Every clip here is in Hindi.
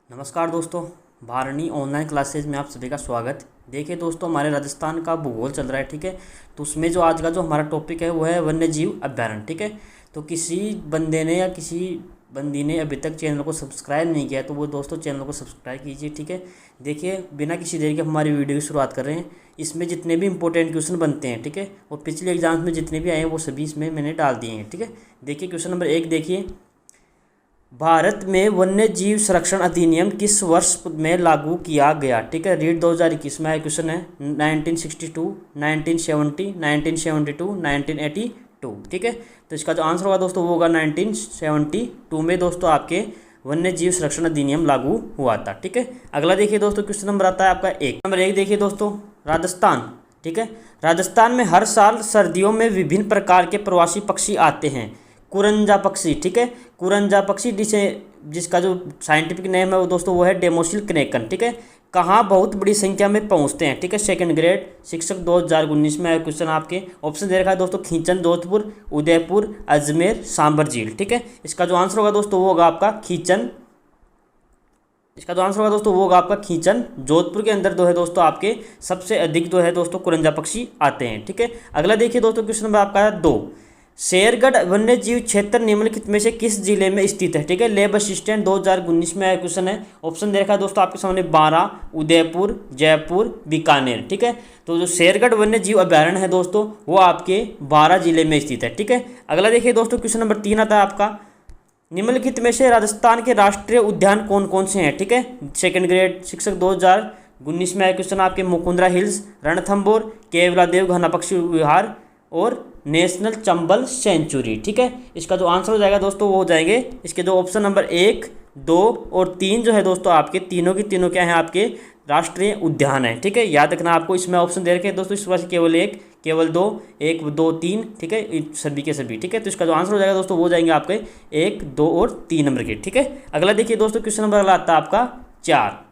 नमस्कार दोस्तों, भारणी ऑनलाइन क्लासेज में आप सभी का स्वागत। देखिए दोस्तों, हमारे राजस्थान का भूगोल चल रहा है, ठीक है। तो उसमें जो आज का जो हमारा टॉपिक है वो है वन्य जीव अभ्यारण्य, ठीक है। तो किसी बंदे ने या किसी बंदी ने अभी तक चैनल को सब्सक्राइब नहीं किया तो वो दोस्तों चैनल को सब्सक्राइब कीजिए, ठीक है। देखिए, बिना किसी देरी के हमारी वीडियो की शुरुआत कर रहे हैं। इसमें जितने भी इंपॉर्टेंट क्वेश्चन बनते हैं, ठीक है, और पिछले एग्जाम्स में जितने भी आए हैं वो सभी इसमें मैंने डाल दिए हैं, ठीक है। देखिए क्वेश्चन नंबर 1 देखिए, भारत में वन्य जीव संरक्षण अधिनियम किस वर्ष में लागू किया गया, ठीक है। रीड 2021 में क्वेश्चन है 1962, 1970, 1972, 1982, ठीक है। तो इसका जो आंसर होगा दोस्तों वो होगा 1972 में दोस्तों आपके वन्य जीव संरक्षण अधिनियम लागू हुआ था, ठीक है। अगला देखिए दोस्तों, क्वेश्चन नंबर आता है आपका नंबर 1 देखिए दोस्तों, राजस्थान, ठीक है। राजस्थान में हर साल सर्दियों में विभिन्न प्रकार के प्रवासी पक्षी आते हैं। कुरंजा पक्षी, ठीक है, कुरंजा पक्षी जिसका जो साइंटिफिक नेम है वो दोस्तों वो है डेमोसिल क्नेकन, ठीक है। कहाँ बहुत बड़ी संख्या में पहुँचते हैं, ठीक है। सेकंड ग्रेड शिक्षक 2019 में क्वेश्चन आपके ऑप्शन दे रखा है दोस्तों, खींचन, जोधपुर, उदयपुर, अजमेर, सांबर झील, ठीक है। इसका जो आंसर होगा दोस्तों वो होगा आपका खींचन। इसका जो आंसर होगा दोस्तों वो होगा आपका खींचन। जोधपुर के अंदर जो है दोस्तों आपके सबसे अधिक जो है दोस्तों कुरंजा पक्षी आते हैं, ठीक है। अगला देखिए दोस्तों, क्वेश्चन नंबर आपका है 2, शेरगढ़ वन्य जीव क्षेत्र निम्नलिखित में से किस जिले में स्थित है, ठीक है। लेब असिस्टेंट 2019 में आया क्वेश्चन है। ऑप्शन दे रखा है दोस्तों आपके सामने 12, उदयपुर, जयपुर, बीकानेर, ठीक है। तो जो शेरगढ़ वन्य जीव अभ्यारण्य है दोस्तों वो आपके 12 जिले में स्थित है, ठीक है। अगला देखिए दोस्तों, क्वेश्चन नंबर 3 आता है आपका, निम्नलिखित में से राजस्थान के राष्ट्रीय उद्यान कौन कौन से हैं, ठीक है। सेकंड ग्रेड शिक्षक 2019 में आया क्वेश्चन आपके मुकुंदरा हिल्स, रणथंबोर, केवलादेव घना पक्षी विहार और नेशनल चंबल सेंचुरी, ठीक है। इसका जो आंसर हो जाएगा दोस्तों वो हो जाएंगे इसके जो ऑप्शन नंबर 1, 2 और 3 जो है दोस्तों आपके तीनों की तीनों क्या हैं आपके राष्ट्रीय उद्यान है, ठीक है। याद रखना आपको, इसमें ऑप्शन दे रखे हैं दोस्तों, इस वजह से केवल 1, केवल 2, 1, 2, 3, ठीक है, सभी के सभी, ठीक है। तो इसका जो आंसर हो जाएगा दोस्तों वो हो जाएंगे आपके 1, 2 और 3 नंबर के, ठीक है। अगला देखिए दोस्तों, क्वेश्चन नंबर अगला आता है आपका 4,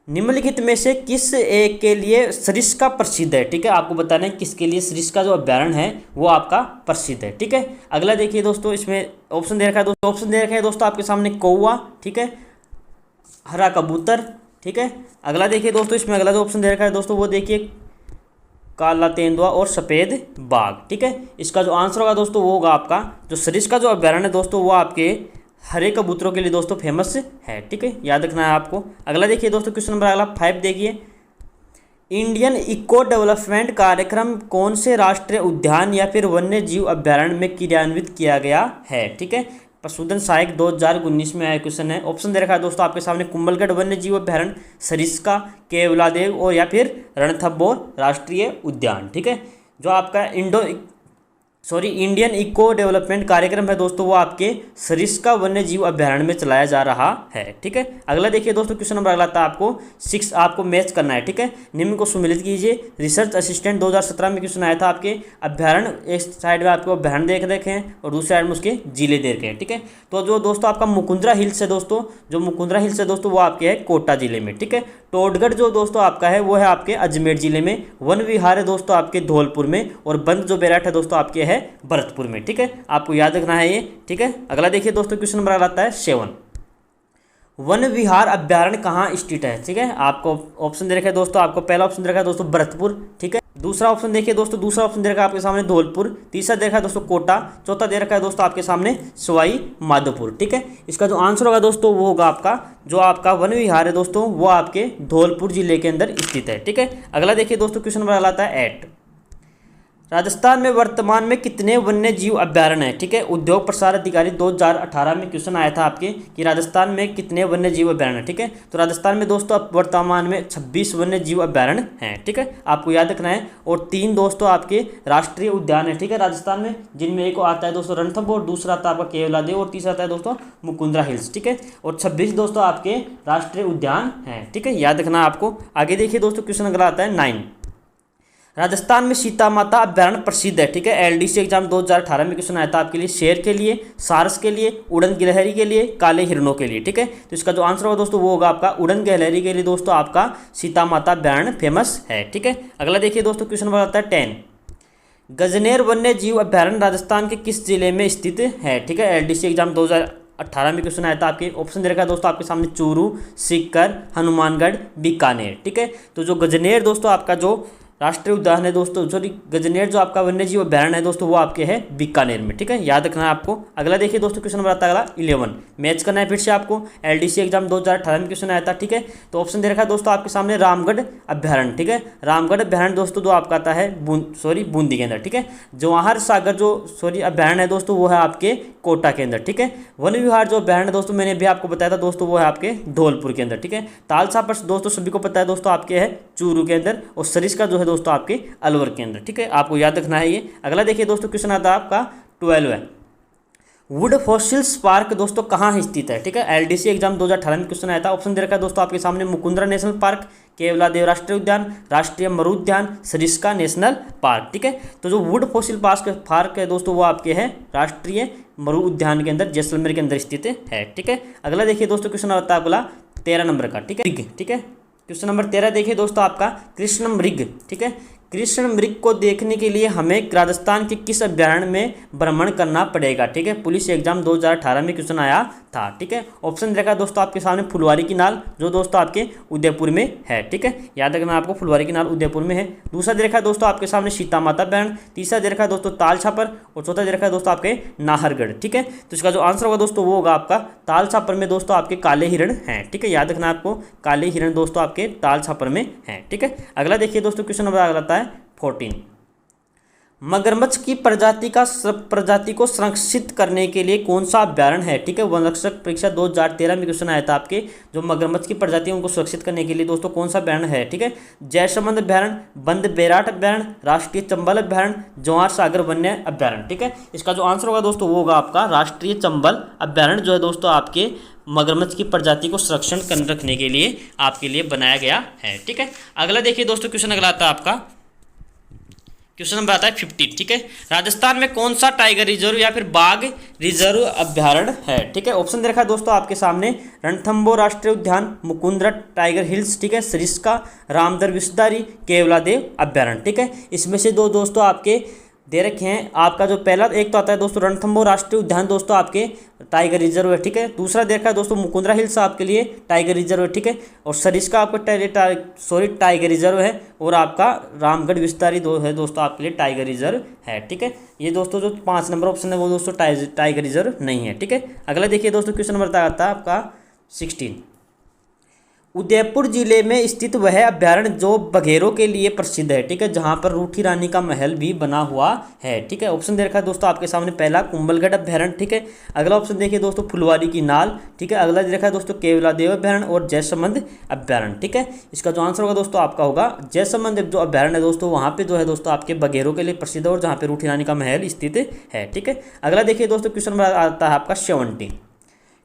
निम्नलिखित में से किस एक के लिए सरिस्का प्रसिद्ध है, ठीक है। आपको बताना है किसके लिए सरिस्का जो अभ्यारण्य है वो आपका प्रसिद्ध है, ठीक है। अगला देखिए दोस्तों, इसमें ऑप्शन दे रखा है दोस्तों, ऑप्शन दे रखा है दोस्तों आपके सामने कौवा, ठीक है, हरा कबूतर, ठीक है। अगला देखिए दोस्तों, इसमें अगला जो ऑप्शन दे रखा है दोस्तों वो देखिए काला तेंदुआ और सफ़ेद बाघ, ठीक है। इसका जो आंसर होगा दोस्तों वो होगा आपका जो सरिस्का जो अभ्यारण्य है दोस्तों वो आपके हरे कबूतरों के लिए दोस्तों फेमस है, ठीक है, याद रखना है आपको। अगला देखिए दोस्तों, क्वेश्चन नंबर अगला 5 देखिए, इंडियन इको डेवलपमेंट कार्यक्रम कौन से राष्ट्रीय उद्यान या फिर वन्य जीव अभ्यारण्य में क्रियान्वित किया गया है, ठीक है। पशुधन सहायक 2019 में आया क्वेश्चन है। ऑप्शन दे रखा है दोस्तों आपके सामने कुंभलगढ़ वन्य जीव अभ्यारण्य, सरिस्का, केवलादेव और या फिर रणथंबोर राष्ट्रीय उद्यान, ठीक है। जो आपका इंडियन इको डेवलपमेंट कार्यक्रम है दोस्तों वो आपके सरिस्का वन्य जीव अभ्यारण्य में चलाया जा रहा है, ठीक है। अगला देखिए दोस्तों, क्वेश्चन नंबर अगला था आपको 6, आपको मैच करना है, ठीक है। निम्न को सुमिलित कीजिए। रिसर्च असिस्टेंट 2017 में क्वेश्चन आया था आपके अभ्यारण्य, एक साइड में आपको अभ्यारण्य देख रखे हैं और दूसरी साइड में उसके जिले दे रखे हैं, ठीक है। तो जो दोस्तों आपका मुकुंदरा हिल्स है दोस्तों, जो मुकुंदरा हिल्स है दोस्तों वो आपके है कोटा जिले में, ठीक है। टोडगढ़ जो दोस्तों आपका है वो है आपके अजमेर जिले में, वन विहार है दोस्तों आपके धौलपुर में और बंद जो बैराट है दोस्तों आपके है भरतपुर में, ठीक है। आपको याद रखना है ये, ठीक है। अगला देखिए दोस्तों, क्वेश्चन नंबर आता है 7, वन विहार अभ्यारण्य कहाँ स्थित है, ठीक है। आपको ऑप्शन दे रखा है दोस्तों, आपको पहला ऑप्शन दे रखा है दोस्तों भरतपुर, ठीक है। दूसरा ऑप्शन देखिए दोस्तों, दूसरा ऑप्शन दे रखा है आपके सामने धौलपुर, तीसरा दे रखा है दोस्तों कोटा, चौथा दे रखा है दोस्तों आपके सामने सवाई माधोपुर, ठीक है। इसका जो आंसर होगा दोस्तों वो होगा आपका जो आपका वन विहार है दोस्तों वो आपके धौलपुर जिले के अंदर स्थित है, ठीक है। अगला देखिए दोस्तों, क्वेश्चन नंबर अगला आता है 8, राजस्थान में वर्तमान में कितने वन्य जीव अभ्यारण्य हैं, ठीक है। उद्योग प्रसार अधिकारी 2018 में क्वेश्चन आया था आपके कि राजस्थान में कितने वन्य जीव अभ्यारण्य, ठीक है। तो राजस्थान में दोस्तों अब वर्तमान में 26 वन्य जीव अभ्यारण्य हैं, ठीक है, आपको याद रखना है। और 3 दोस्तों आपके राष्ट्रीय उद्यान है, ठीक है, राजस्थान में, जिनमें एक आता है दोस्तों रणथंबोर, दूसरा आता है आपका केवलादेव और तीसरा आता है दोस्तों मुकुंदरा हिल्स, ठीक है। और 26 दोस्तों आपके राष्ट्रीय उद्यान हैं, ठीक है, याद रखना आपको। आगे देखिए दोस्तों, क्वेश्चन अगला आता है 9, राजस्थान में सीता माता अभ्यारण्य प्रसिद्ध है, ठीक है। एलडीसी एग्जाम 2018 में क्वेश्चन आया था आपके लिए शेर के लिए, सारस के लिए, उड़न गिलहरी के लिए, काले हिरणों के लिए, ठीक है। तो इसका जो आंसर होगा दोस्तों वो होगा आपका उड़न गिलहरी के लिए दोस्तों आपका सीता माता अभ्यारण्य फेमस है, ठीक है। अगला देखिए दोस्तों, क्वेश्चन नंबर आता है 10, गजनेर वन्य जीव अभ्यारण्य राजस्थान के किस जिले में स्थित है, ठीक है। एलडीसी एग्जाम 2018 में क्वेश्चन आया था आपके। ऑप्शन दे रखा है दोस्तों आपके सामने चूरू, सीकर, हनुमानगढ़, बीकानेर, ठीक है। तो जो गजनेर दोस्तों आपका जो राष्ट्रीय उद्यान है दोस्तों, सॉरी गजनेर जो आपका वन्यजीव अभ्यारण्य है दोस्तों वो आपके है बीकानेर में, ठीक है, याद रखना है आपको। अगला देखिए दोस्तों क्वेश्चन नंबर आता है अगला 11, मैच करना है फिर से आपको। एलडीसी एग्जाम 2018 में क्वेश्चन आया था, ठीक है। तो ऑप्शन दे रखा है दोस्तों आपके सामने रामगढ़ अभ्यारण्य, ठीक है। रामगढ़ अभ्यारण्य दोस्तों जो आपका आता है बूंदी के अंदर, ठीक है। जवाहर सागर जो अभ्यारण्य है दोस्तों वो है आपके कोटा के अंदर, ठीक है। वन विहार जो अभ्यारण्य दोस्तों मैंने भी आपको बताया था दोस्तों वो है आपके धौलपुर के अंदर, ठीक है। तालछापर दोस्तों सभी को पता है दोस्तों आपके है चूरू के अंदर, और सरिस्का जो है दोस्तों आपके अलवर के अंदर, ठीक है, आपको याद रखना है ये। अगला देखिए दोस्तों क्वेश्चन आता है आपका 12 है, वुड फॉसिल्स पार्क दोस्तों कहाँ स्थित है, ठीक है। एलडीसी एग्जाम 2018 में क्वेश्चन आया था। ऑप्शन दे रखा है दोस्तों आपके सामने मुकुंदरा नेशनल पार्क, केवलादेव राष्ट्रीय उद्यान, राष्ट्रीय मरु उद्यान, सरिस्का नेशनल पार्क, ठीक है। तो जो वुड फॉसिल पार्क है दोस्तों वो आपके है राष्ट्रीय मरु उद्यान के अंदर जैसलमेर के अंदर स्थित है, ठीक है। अगला देखिए दोस्तों क्वेश्चन आता है अगला 13 नंबर का, ठीक है, ठीक है। क्वेश्चन नंबर 13 देखिए दोस्तों आपका कृष्ण मृग, ठीक है। कृष्ण मृग को देखने के लिए हमें राजस्थान के किस अभ्यारण्य में भ्रमण करना पड़ेगा, ठीक है। पुलिस एग्जाम 2018 में क्वेश्चन आया था, ठीक है। ऑप्शन देखा दोस्तों आपके सामने फुलवारी की नाल जो दोस्तों आपके उदयपुर में है, ठीक है, याद रखना आपको फुलवारी की नाल उदयपुर में है। दूसरा देखा दोस्तों आपके सामने सीता माता अभ्यारण्य, तीसरा देखा दोस्तों ताल छापर, और चौथा देखा दोस्तों आपके नाहरगढ़, ठीक है। तो इसका जो आंसर होगा दोस्तों वो होगा आपका ताल छापर में दोस्तों आपके काले हिरण हैं, ठीक है, याद रखना आपको काले हिरण दोस्तों आपके ताल छापर में हैं, ठीक है। अगला देखिए दोस्तों क्वेश्चन नंबर आता है 14, मगरमच्छ की प्रजाति को संरक्षित करने के लिए कौन सा अभ्यारण्य है, ठीक है। वन रक्षक परीक्षा 2013 में क्वेश्चन आया था आपके, जो मगरमच्छ की प्रजाति उनको सुरक्षित करने के लिए दोस्तों कौन सा अभ्यारण्य है, ठीक है। जयसमंद अभ्यारण्य, बंद बेराट अभ्यारण्य, राष्ट्रीय चंबल अभ्यारण्य, जवाहर सागर वन्य अभ्यारण्य, ठीक है। इसका जो आंसर होगा दोस्तों वो होगा आपका राष्ट्रीय चंबल अभ्यारण्य जो है दोस्तों आपके मगरमच्छ की प्रजाति को संरक्षण कर रखने के लिए आपके लिए बनाया गया है, ठीक है। अगला देखिए दोस्तों क्वेश्चन अगला आता है आपका क्वेश्चन नंबर आता है 15, ठीक है। राजस्थान में कौन सा टाइगर रिजर्व या फिर बाघ रिजर्व अभ्यारण्य है, ठीक है। ऑप्शन दे रखा है दोस्तों आपके सामने रणथंबोर राष्ट्रीय उद्यान, मुकुंदरा टाइगर हिल्स, ठीक है, सरिस्का, रामदर विषधारी, केवलादेव अभ्यारण्य, ठीक है। इसमें से दो दोस्तों आपके दे रखे हैं। आपका जो पहला एक तो आता है दोस्तों रणथंबोर राष्ट्रीय उद्यान दोस्तों आपके टाइगर रिजर्व है, ठीक है। दूसरा देखा है दोस्तों मुकुंदरा हिल्स आपके लिए टाइगर रिजर्व है, ठीक है। और सरिस्का आपका टाइगर रिजर्व है, और आपका रामगढ़ विस्तारी है दोस्तों आपके लिए टाइगर रिजर्व है, ठीक है। ये दोस्तों जो 5 नंबर ऑप्शन है वो दोस्तों टाइगर रिजर्व नहीं है, ठीक है। अगला देखिए दोस्तों क्वेश्चन नंबर आता है आपका 16, उदयपुर जिले में स्थित वह अभ्यारण्य जो बघेरों के लिए प्रसिद्ध है, ठीक है, जहां पर रूठी रानी का महल भी बना हुआ है, ठीक है। ऑप्शन दे रखा है दोस्तों आपके सामने पहला कुंभलगढ़ अभ्यारण्य, ठीक है। अगला ऑप्शन देखिए दोस्तों फुलवारी की नाल, ठीक है। अगला दे रखा है दोस्तों केवलादेव अभ्यारण्य और जयसमंद अभ्यारण्य, ठीक है। इसका जो आंसर होगा दोस्तों आपका होगा जयसमंद जो अभ्यारण्य है दोस्तों वहाँ पे जो है दोस्तों आपके बघेरों के लिए प्रसिद्ध है और जहाँ पे रूठी रानी का महल स्थित है, ठीक है। अगला देखिए दोस्तों क्वेश्चन नंबर आता है आपका 17,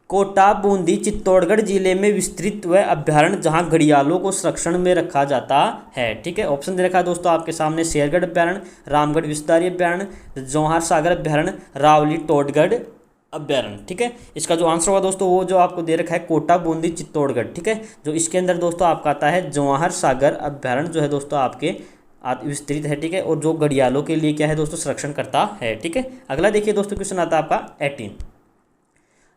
कोटा बूंदी चित्तौड़गढ़ जिले में विस्तृत वह अभ्यारण्य जहां घड़ियालों को संरक्षण में रखा जाता है, ठीक है। ऑप्शन दे रखा है दोस्तों आपके सामने शेरगढ़ अभ्यारण्य, रामगढ़ विस्तारी अभ्यारण्य, जवाहर सागर अभ्यारण्य, रावली टोटगढ़ अभ्यारण्य, ठीक है। इसका जो आंसर होगा दोस्तों वो जो आपको दे रखा है कोटा बूंदी चित्तौड़गढ़, ठीक है। जो इसके अंदर दोस्तों आपका आता है जवाहर सागर अभ्यारण्य जो है दोस्तों आपके विस्तृत है, ठीक है, और जो घड़ियालों के लिए क्या है दोस्तों संरक्षण करता है, ठीक है। अगला देखिए दोस्तों क्वेश्चन आता है आपका 18,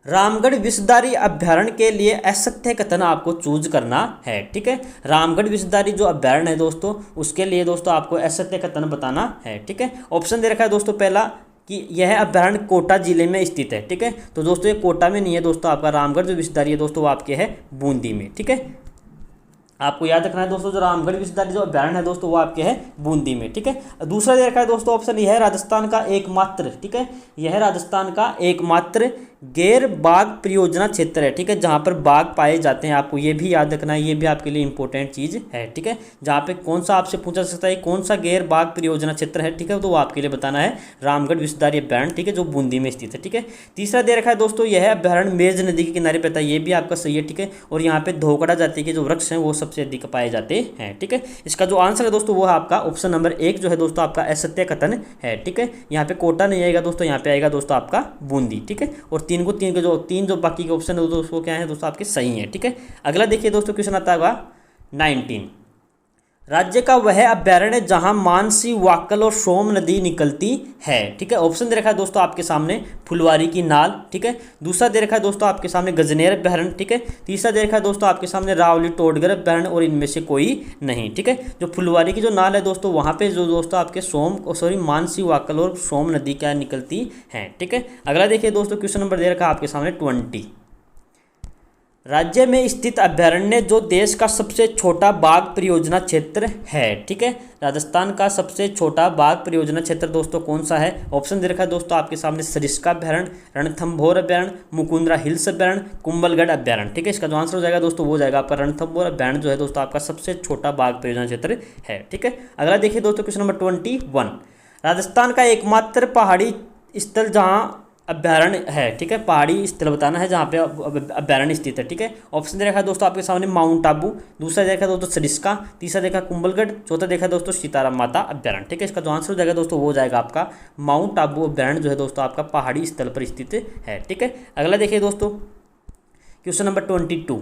रामगढ़ विषधारी अभ्यारण्य के लिए असत्य कथन आपको चूज करना है, ठीक है। रामगढ़ विषधारी जो अभ्यारण्य है दोस्तों उसके लिए दोस्तों आपको असत्य कथन बताना है, ठीक है। ऑप्शन दे रखा है दोस्तों पहला कि यह अभ्यारण्य कोटा जिले में स्थित है, ठीक है। तो दोस्तों ये कोटा में नहीं है दोस्तों, आपका रामगढ़ जो विषधारी है दोस्तों वो आपके है बूंदी में, ठीक है। आपको याद रखना है दोस्तों जो रामगढ़ विषधारी जो अभ्यारण्य है दोस्तों वो आपके है बूंदी में, ठीक है। दूसरा दे रखा है दोस्तों ऑप्शन यह है राजस्थान का एकमात्र, ठीक है, यह राजस्थान का एकमात्र गैर बाघ परियोजना क्षेत्र है, ठीक है, जहाँ पर बाघ पाए जाते हैं। आपको ये भी याद रखना है, ये भी आपके लिए इंपॉर्टेंट चीज़ है, ठीक है। जहाँ पे कौन सा आपसे पूछा जा सकता है कौन सा गैर बाघ परियोजना क्षेत्र है, ठीक है, तो वो आपके लिए बताना है रामगढ़ विषधारी अभ्यारण्य, ठीक है, जो बूंदी में स्थित है, ठीक है। तीसरा दे रखा है दोस्तों यह अभ्यारण्य मेज नदी के किनारे पे था, ये भी आपका सही है, ठीक है। और यहाँ पे धोकड़ा जाति के जो वृक्ष हैं वो सबसे अधिक पाए जाते हैं, ठीक है। इसका जो आंसर है दोस्तों वो है आपका ऑप्शन नंबर 1 जो है दोस्तों आपका असत्य कथन है, ठीक है। यहाँ पे कोटा नहीं आएगा दोस्तों, यहाँ पे आएगा दोस्तों आपका बूंदी, ठीक है। और तीन जो बाकी के ऑप्शन है दोस्तों क्या है दोस्तों आपके सही है, ठीक है। अगला देखिए दोस्तों क्वेश्चन आता होगा 19, राज्य का वह अभ्यारण्य जहां मानसी, वाक्कल और सोम नदी निकलती है। ठीक है, ऑप्शन दे रखा है दोस्तों आपके सामने फुलवारी की नाल। ठीक है, दूसरा दे रखा है दोस्तों आपके सामने गजनेर अभ्यारण्य। ठीक है, तीसरा दे रखा है दोस्तों आपके सामने रावली टोडगर अभ्यारण्य और इनमें से कोई नहीं। ठीक है, जो फुलवारी की जो नाल है दोस्तों वहाँ पे जो दोस्तों आपके मानसी, वाक्कल और सोम नदी क्या निकलती है। ठीक है, अगला देखिए दोस्तों क्वेश्चन नंबर दे रखा है आपके सामने 20। राज्य में स्थित अभ्यारण्य जो देश का सबसे छोटा बाघ परियोजना क्षेत्र है। ठीक है, राजस्थान का सबसे छोटा बाघ परियोजना क्षेत्र दोस्तों कौन सा है। ऑप्शन दे रखा है दोस्तों आपके सामने सरिस्का अभ्यारण्य, रणथंभौर अभ्यारण्य, मुकुंदरा हिल्स अभ्यारण्य, कुंभलगढ़ अभ्यारण्य। ठीक है, इसका जो आंसर हो जाएगा दोस्तों वो जाएगा आपका रणथंभौर अभ्यारण्य जो है दोस्तों आपका सबसे छोटा बाघ परियोजना क्षेत्र है। ठीक है, अगला देखिए दोस्तों क्वेश्चन नंबर 21। राजस्थान का एकमात्र पहाड़ी स्थल जहाँ अभ्यारण्य है। ठीक है, पहाड़ी स्थल बताना है जहाँ पे अभ्यारण्य स्थित है। ठीक है, ऑप्शन दे रखा है दोस्तों आपके सामने माउंट आबू, दूसरा देखा दोस्तों सरिस्का, तीसरा देखा कुंभलगढ़, चौथा देखा दोस्तों सीताराम माता अभ्यारण्य। ठीक है, इसका जो आंसर हो जाएगा दोस्तों वो हो जाएगा आपका माउंट आबू अभ्यारण्य जो है दोस्तों आपका पहाड़ी स्थल पर स्थित है। ठीक है, अगला देखिए दोस्तों क्वेश्चन नंबर 22।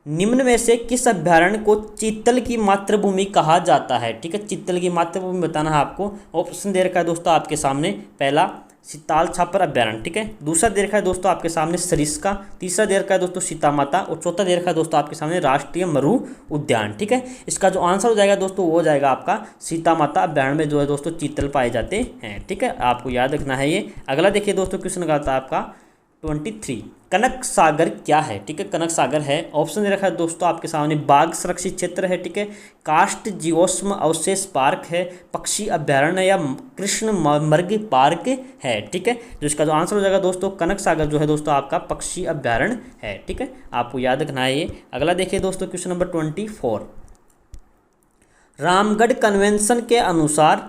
निम्न में से किस अभ्यारण्य को चीतल की मातृभूमि कहा जाता है। ठीक है, चीतल की मातृभूमि बताना है आपको। ऑप्शन दे रखा है दोस्तों आपके सामने पहला सीताल छापर अभ्यारण्य। ठीक है, दूसरा दे रखा है दोस्तों आपके सामने सरिस्का, तीसरा दे रखा है दोस्तों सीता माता और चौथा दे रखा है दोस्तों आपके सामने राष्ट्रीय मरु उद्यान। ठीक है, इसका जो आंसर हो जाएगा दोस्तों वो हो जाएगा आपका सीता माता अभ्यारण्य में जो है दोस्तों चीतल पाए जाते हैं। ठीक है, आपको याद रखना है ये। अगला देखिए दोस्तों क्वेश्चन का था आपका 23। कनक सागर क्या है। ठीक है, कनक सागर है। ऑप्शन दे रखा है दोस्तों आपके सामने बाघ संरक्षित क्षेत्र है। ठीक है, काष्ठ जीवाश्म अवशेष पार्क है, पक्षी अभ्यारण्य या कृष्ण मृग पार्क है। ठीक है, जो इसका जो आंसर हो जाएगा दोस्तों कनक सागर जो है दोस्तों आपका पक्षी अभ्यारण्य है। ठीक है, आपको याद रखना है ये। अगला देखिए दोस्तों क्वेश्चन नंबर 24। रामगढ़ कन्वेंशन के अनुसार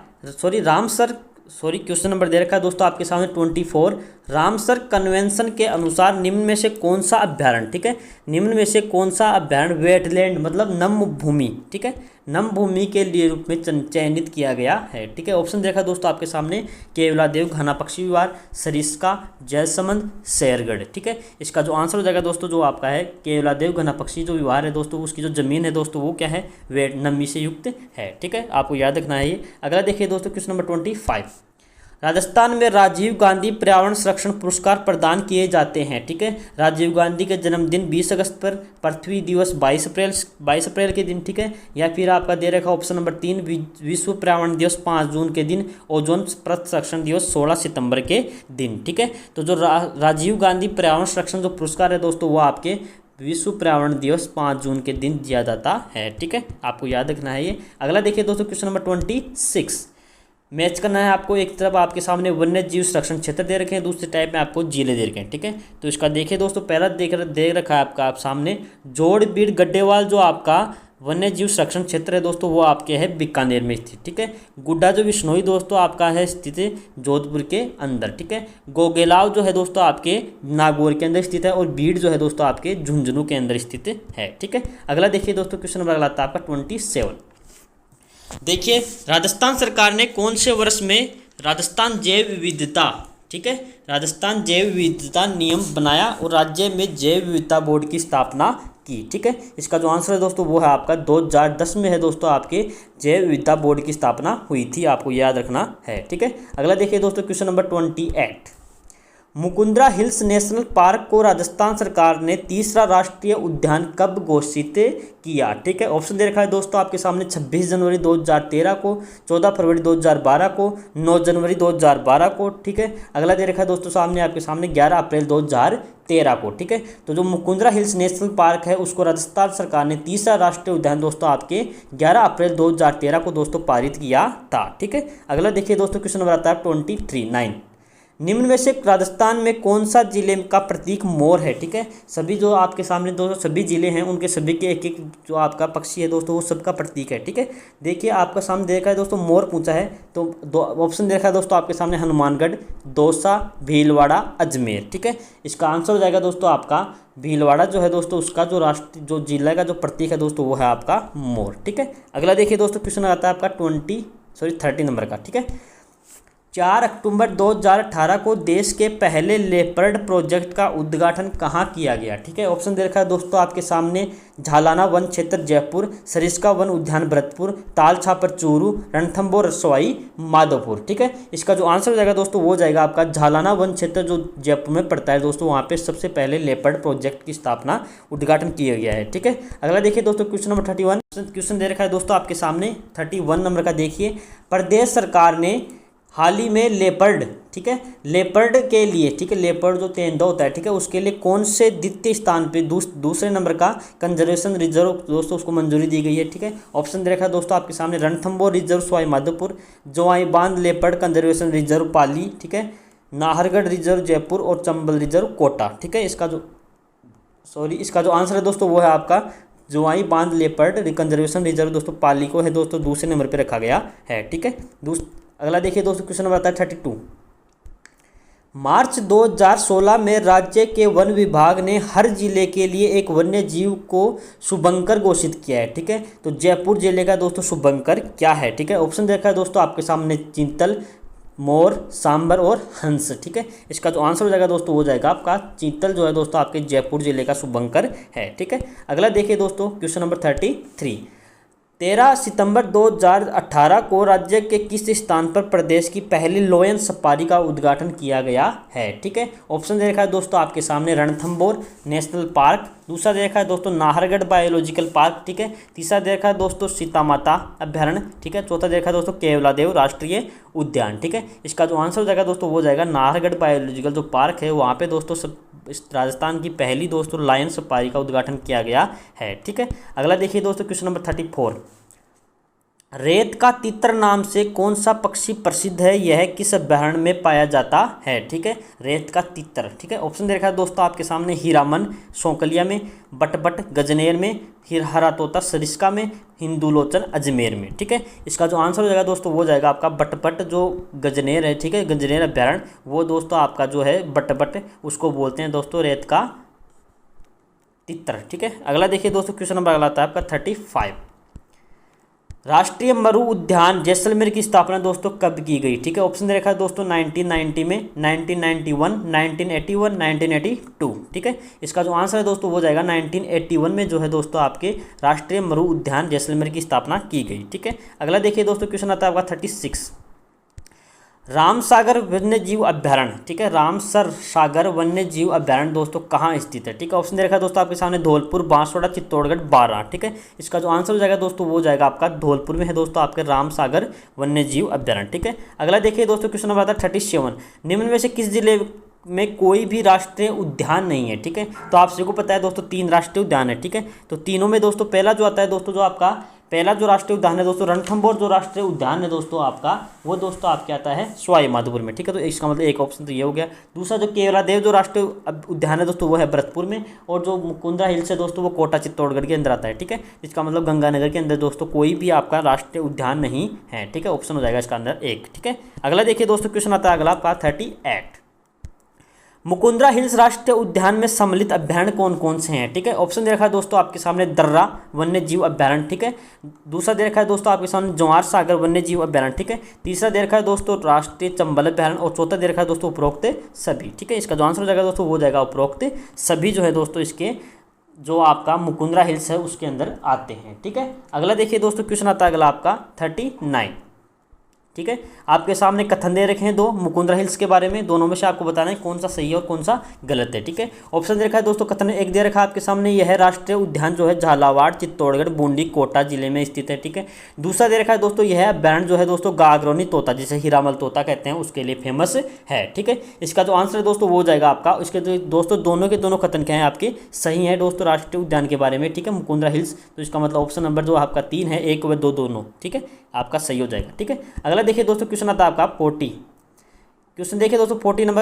क्वेश्चन नंबर दे रखा है दोस्तों आपके सामने 24। रामसर कन्वेंशन के अनुसार निम्न में से कौन सा अभ्यारण्य। ठीक है, निम्न में से कौन सा अभ्यारण्य वेटलैंड मतलब नम भूमि। ठीक है, नम भूमि के लिए रूप में चयनित किया गया है। ठीक है, ऑप्शन देखा दोस्तों आपके सामने केवलादेव घना पक्षी विहार, सरिस्का, जयसमंद, शेरगढ़। ठीक है, इसका जो आंसर हो जाएगा दोस्तों जो आपका है केवलादेव घना पक्षी जो विहार है दोस्तों उसकी जो जमीन है दोस्तों वो क्या है वेट नमी से युक्त है। ठीक है, आपको याद रखना है ये। अगला देखिए दोस्तों क्वेश्चन नंबर 25। राजस्थान में राजीव गांधी पर्यावरण संरक्षण पुरस्कार प्रदान किए जाते हैं। ठीक है, राजीव गांधी के जन्मदिन 20 अगस्त पर, पृथ्वी दिवस 22 अप्रैल के दिन। ठीक है, या फिर आपका दे रखा ऑप्शन नंबर 3 विश्व पर्यावरण दिवस 5 जून के दिन, ओजोन परत संरक्षण दिवस 16 सितंबर के दिन। ठीक है, तो जो राजीव गांधी पर्यावरण संरक्षण जो पुरस्कार है दोस्तों वो आपके विश्व पर्यावरण दिवस 5 जून के दिन दिया जाता है। ठीक है, आपको याद रखना है ये। अगला देखिए दोस्तों क्वेश्चन नंबर 26। मैच करना है आपको। एक तरफ आपके सामने वन्य जीव संरक्षण क्षेत्र दे रखे हैं, दूसरे टाइप में आपको जिले दे रखे हैं। ठीक है, तो इसका देखिए दोस्तों पहला दे रखा है आपका आप सामने जोड़बीड़ गड्डेवाल जो आपका वन्य जीव संरक्षण क्षेत्र है दोस्तों वो आपके है बीकानेर में स्थित। ठीक है, गुड्डा जो विश्नोई दोस्तों आपका है स्थित जोधपुर के अंदर। ठीक है, गोगेलाव जो है दोस्तों आपके नागौर के अंदर स्थित है और बीड़ जो है दोस्तों आपके झुंझुनू के अंदर स्थित है। ठीक है, अगला देखिए दोस्तों क्वेश्चन नंबर अगला आता है आपका 27। देखिए राजस्थान सरकार ने कौन से वर्ष में राजस्थान जैव विविधता, ठीक है, राजस्थान जैव विविधता नियम बनाया और राज्य में जैव विविधता बोर्ड की स्थापना की। ठीक है, इसका जो आंसर है दोस्तों वो है आपका 2010 में है दोस्तों आपके जैव विविधता बोर्ड की स्थापना हुई थी, आपको याद रखना है। ठीक है, अगला देखिए दोस्तों question number 28। Mukundra hills national park को राजस्थान सरकार ने तीसरा राष्ट्रीय उद्यान कब घोषित किया। ठीक है, ऑप्शन दे रखा है दोस्तों आपके सामने 26 जनवरी 2013 को, 14 फरवरी 2012 को, 9 जनवरी 2012 को। ठीक है, अगला दे रखा है दोस्तों सामने आपके सामने 11 अप्रैल 2013 को। ठीक है, तो जो मुकुंदरा हिल्स नेशनल पार्क है उसको राजस्थान सरकार ने तीसरा राष्ट्रीय उद्यान दोस्तों आपके 11 अप्रैल 2013 को दोस्तों पारित किया था। ठीक है, अगला देखिए दोस्तों क्वेश्चन नंबर आता है 29। निम्न में से राजस्थान में कौन सा जिले का प्रतीक मोर है। ठीक है, सभी जो आपके सामने दोस्तों सभी जिले हैं उनके सभी के एक एक जो आपका पक्षी है दोस्तों वो सबका प्रतीक है। ठीक है, देखिए आपका सामने देखा है दोस्तों मोर पूछा है तो दो ऑप्शन देखा है दोस्तों आपके सामने हनुमानगढ़, दौसा, भीलवाड़ा, अजमेर। ठीक है, इसका आंसर हो जाएगा दोस्तों आपका भीलवाड़ा जो है दोस्तों उसका जो जो जिला का जो प्रतीक है दोस्तों वो है आपका मोर। ठीक है, अगला देखिए दोस्तों क्वेश्चन आता है आपका 30 नंबर का। ठीक है, 4 अक्टूबर 2018 को देश के पहले लेपर्ड प्रोजेक्ट का उद्घाटन कहाँ किया गया? ठीक है, ऑप्शन दे रखा है दोस्तों आपके सामने, झालाना वन क्षेत्र जयपुर, सरिस्का वन उद्यान भरतपुर, ताल छापर चूरू, रणथंभौर सवाई माधोपुर। ठीक है, इसका जो आंसर हो जाएगा दोस्तों वो हो जाएगा आपका झालाना वन क्षेत्र जो जयपुर में पड़ता है दोस्तों, वहाँ पे सबसे पहले लेपर्ड प्रोजेक्ट की स्थापना उद्घाटन किया गया है। ठीक है, अगला देखिए दोस्तों क्वेश्चन नंबर 31। क्वेश्चन दे रखा है दोस्तों आपके सामने 31 नंबर का देखिए, प्रदेश सरकार ने हाल ही में लेपर्ड, ठीक है, लेपर्ड के लिए, ठीक है, लेपर्ड जो तेंदुआ होता है, ठीक है, उसके लिए कौन से द्वितीय स्थान पे दूसरे नंबर का कंजर्वेशन रिजर्व दोस्तों उसको मंजूरी दी गई है? ठीक है, ऑप्शन दे रखा है दोस्तों आपके सामने, रणथंभौर रिजर्व सवाई माधोपुर, जोआई बांध लेपर्ड कंजर्वेशन रिजर्व पाली, ठीक है, नाहरगढ़ रिजर्व जयपुर और चंबल रिजर्व कोटा। ठीक है, इसका जो आंसर है दोस्तों वो है आपका जोआई बांध लेपर्ड कंजर्वेशन रिजर्व दोस्तों पाली को है दोस्तों दूसरे नंबर पर रखा गया है। ठीक है, अगला देखिए दोस्तों क्वेश्चन नंबर आता है 32। मार्च 2016 में राज्य के वन विभाग ने हर जिले के लिए एक वन्य जीव को शुभंकर घोषित किया है। ठीक है, तो जयपुर जिले का दोस्तों शुभंकर क्या है? ठीक है, ऑप्शन देखा है दोस्तों आपके सामने, चीतल, मोर, सांबर और हंस। ठीक है, इसका जो आंसर हो जाएगा दोस्तों वो जाएगा आपका चीतल जो है दोस्तों आपके जयपुर जिले का शुभंकर है। ठीक है, अगला देखिए दोस्तों क्वेश्चन नंबर 33। 13 सितंबर 2018 को राज्य के किस स्थान पर प्रदेश की पहली लोयन सफारी का उद्घाटन किया गया है? ठीक है, ऑप्शन दे रखा है दोस्तों आपके सामने, रणथंभौर नेशनल पार्क, दूसरा दे रखा है दोस्तों नाहरगढ़ बायोलॉजिकल पार्क, ठीक है, तीसरा दे रखा है दोस्तों सीता माता अभ्यारण्य, ठीक है, चौथा दे रखा है दोस्तों केवलादेव राष्ट्रीय उद्यान। ठीक है, इसका जो आंसर हो जाएगा दोस्तों वो जाएगा नाहरगढ़ बायोलॉजिकल जो पार्क है वहाँ पे दोस्तों राजस्थान की पहली दोस्तों लायन सफारी का उद्घाटन किया गया है। ठीक है, अगला देखिए दोस्तों क्वेश्चन नंबर 34। रेत का तितर नाम से कौन सा पक्षी प्रसिद्ध है, यह किस अभयारण्य में पाया जाता है? ठीक है, रेत का तितर। ठीक है, ऑप्शन दे रखा है दोस्तों आपके सामने, हीरामन सौकलिया में, बटबट गजनेर में, हरा तोता सरिस्का में, हिंदुलोचन अजमेर में। ठीक है, इसका जो आंसर हो जाएगा दोस्तों वो जाएगा आपका बटबट जो गजनेर है, ठीक है, गजनेर अभ्यारण्य वो दोस्तों आपका जो है बटबट उसको बोलते हैं दोस्तों रेत का तितर। ठीक है, अगला देखिए दोस्तों क्वेश्चन नंबर अगला आता है आपका 35। राष्ट्रीय मरु उद्यान जैसलमेर की स्थापना दोस्तों कब की गई? ठीक है, ऑप्शन दे रखा है दोस्तों 1990 में, 1991, 1981, 1982। ठीक है, इसका जो आंसर है दोस्तों वो जाएगा 1981 में जो है दोस्तों आपके राष्ट्रीय मरु उद्यान जैसलमेर की स्थापना की गई। ठीक है, अगला देखिए दोस्तों क्वेश्चन आता है आपका 36। रामसागर वन्य जीव अभ्यारण्य, ठीक है, रामसर सागर वन्य जीव अभ्यारण्य दोस्तों कहाँ स्थित है? ठीक है, ऑप्शन दे रखा है दोस्तों आपके सामने, धौलपुर, बांसवाड़ा, चित्तौड़गढ़, बारां। ठीक है, इसका जो आंसर हो जाएगा दोस्तों वो जाएगा आपका धौलपुर में है दोस्तों आपके रामसागर वन्य जीव अभ्यारण्य। ठीक है, अगला देखिए दोस्तों क्वेश्चन नंबर आता है 37। निम्न में से किस जिले में कोई भी राष्ट्रीय उद्यान नहीं है? ठीक है, तो आप सभी को पता है दोस्तों 3 राष्ट्रीय उद्यान है। ठीक है, तो तीनों में दोस्तों पहला जो आता है दोस्तों जो आपका पहला जो राष्ट्रीय उद्यान है दोस्तों रणथंभौर जो राष्ट्रीय उद्यान है दोस्तों आपका वो दोस्तों आपके आता है सवाई माधोपुर में। ठीक है, तो इसका मतलब एक ऑप्शन तो ये हो गया। दूसरा जो केवलादेव जो राष्ट्रीय उद्यान है दोस्तों वो है भरतपुर में, और जो मुकुंदरा हिल्स है दोस्तों वो कोटा चित्तौड़गढ़ के अंदर आता है। ठीक है, इसका मतलब गंगानगर के अंदर दोस्तों कोई भी आपका राष्ट्रीय उद्यान नहीं है। ठीक है, ऑप्शन हो जाएगा इसका अंदर एक। ठीक है, अगला देखिए दोस्तों क्वेश्चन आता है अगला आपका 38। मुकुंदरा हिल्स राष्ट्रीय उद्यान में सम्मिलित अभ्यारण्य कौन कौन से हैं? ठीक है, ऑप्शन दे रखा है दोस्तों आपके सामने दर्रा वन्य जीव अभ्यारण्य। ठीक है, दूसरा दे रखा है दोस्तों आपके सामने जवार सागर वन्य जीव अभ्यारण्य। ठीक है, तीसरा दे रखा है दोस्तों राष्ट्रीय चंबल अभ्यारण्य, और चौथा दे रखा है दोस्तों उपरोक्त सभी। ठीक है, इसका जो आंसर हो जाएगा दोस्तों वो जाएगा उपरोक्त सभी जो है दोस्तों इसके जो आपका मुकुंदरा हिल्स है उसके अंदर आते हैं। ठीक है, अगला देखिए दोस्तों क्वेश्चन आता है अगला आपका 39। ठीक है, आपके सामने कथन दे रखे हैं 2 मुकुंदरा हिल्स के बारे में, दोनों में से आपको बताना है कौन सा सही है और कौन सा गलत है। ठीक है, ऑप्शन दे रखा है दोस्तों कथन एक दे रखा है आपके सामने, यह राष्ट्रीय उद्यान जो है झालावाड़, चित्तौड़गढ़, बूंदी, कोटा जिले में स्थित है। ठीक है, दूसरा दे रखा है दोस्तों यह अभ्यारण्य जो है दोस्तों गागरोनी तोता जिसे हीरामल तोता कहते हैं उसके लिए फेमस है। ठीक है, इसका जो आंसर है दोस्तों वो जाएगा आपका, इसके दोस्तों दोनों के दोनों कथन क्या है आपके सही है दोस्तों राष्ट्रीय उद्यान के बारे में। ठीक है, मुकुंदरा हिल्स, तो इसका मतलब ऑप्शन नंबर जो आपका 3 है 1 व 2 दोनों ठीक है आपका सही हो जाएगा। ठीक है, अगला देखिए दोस्तों क्वेश्चन आता है आपका 40। क्वेश्चन देखिए दोस्तों 40 नंबर,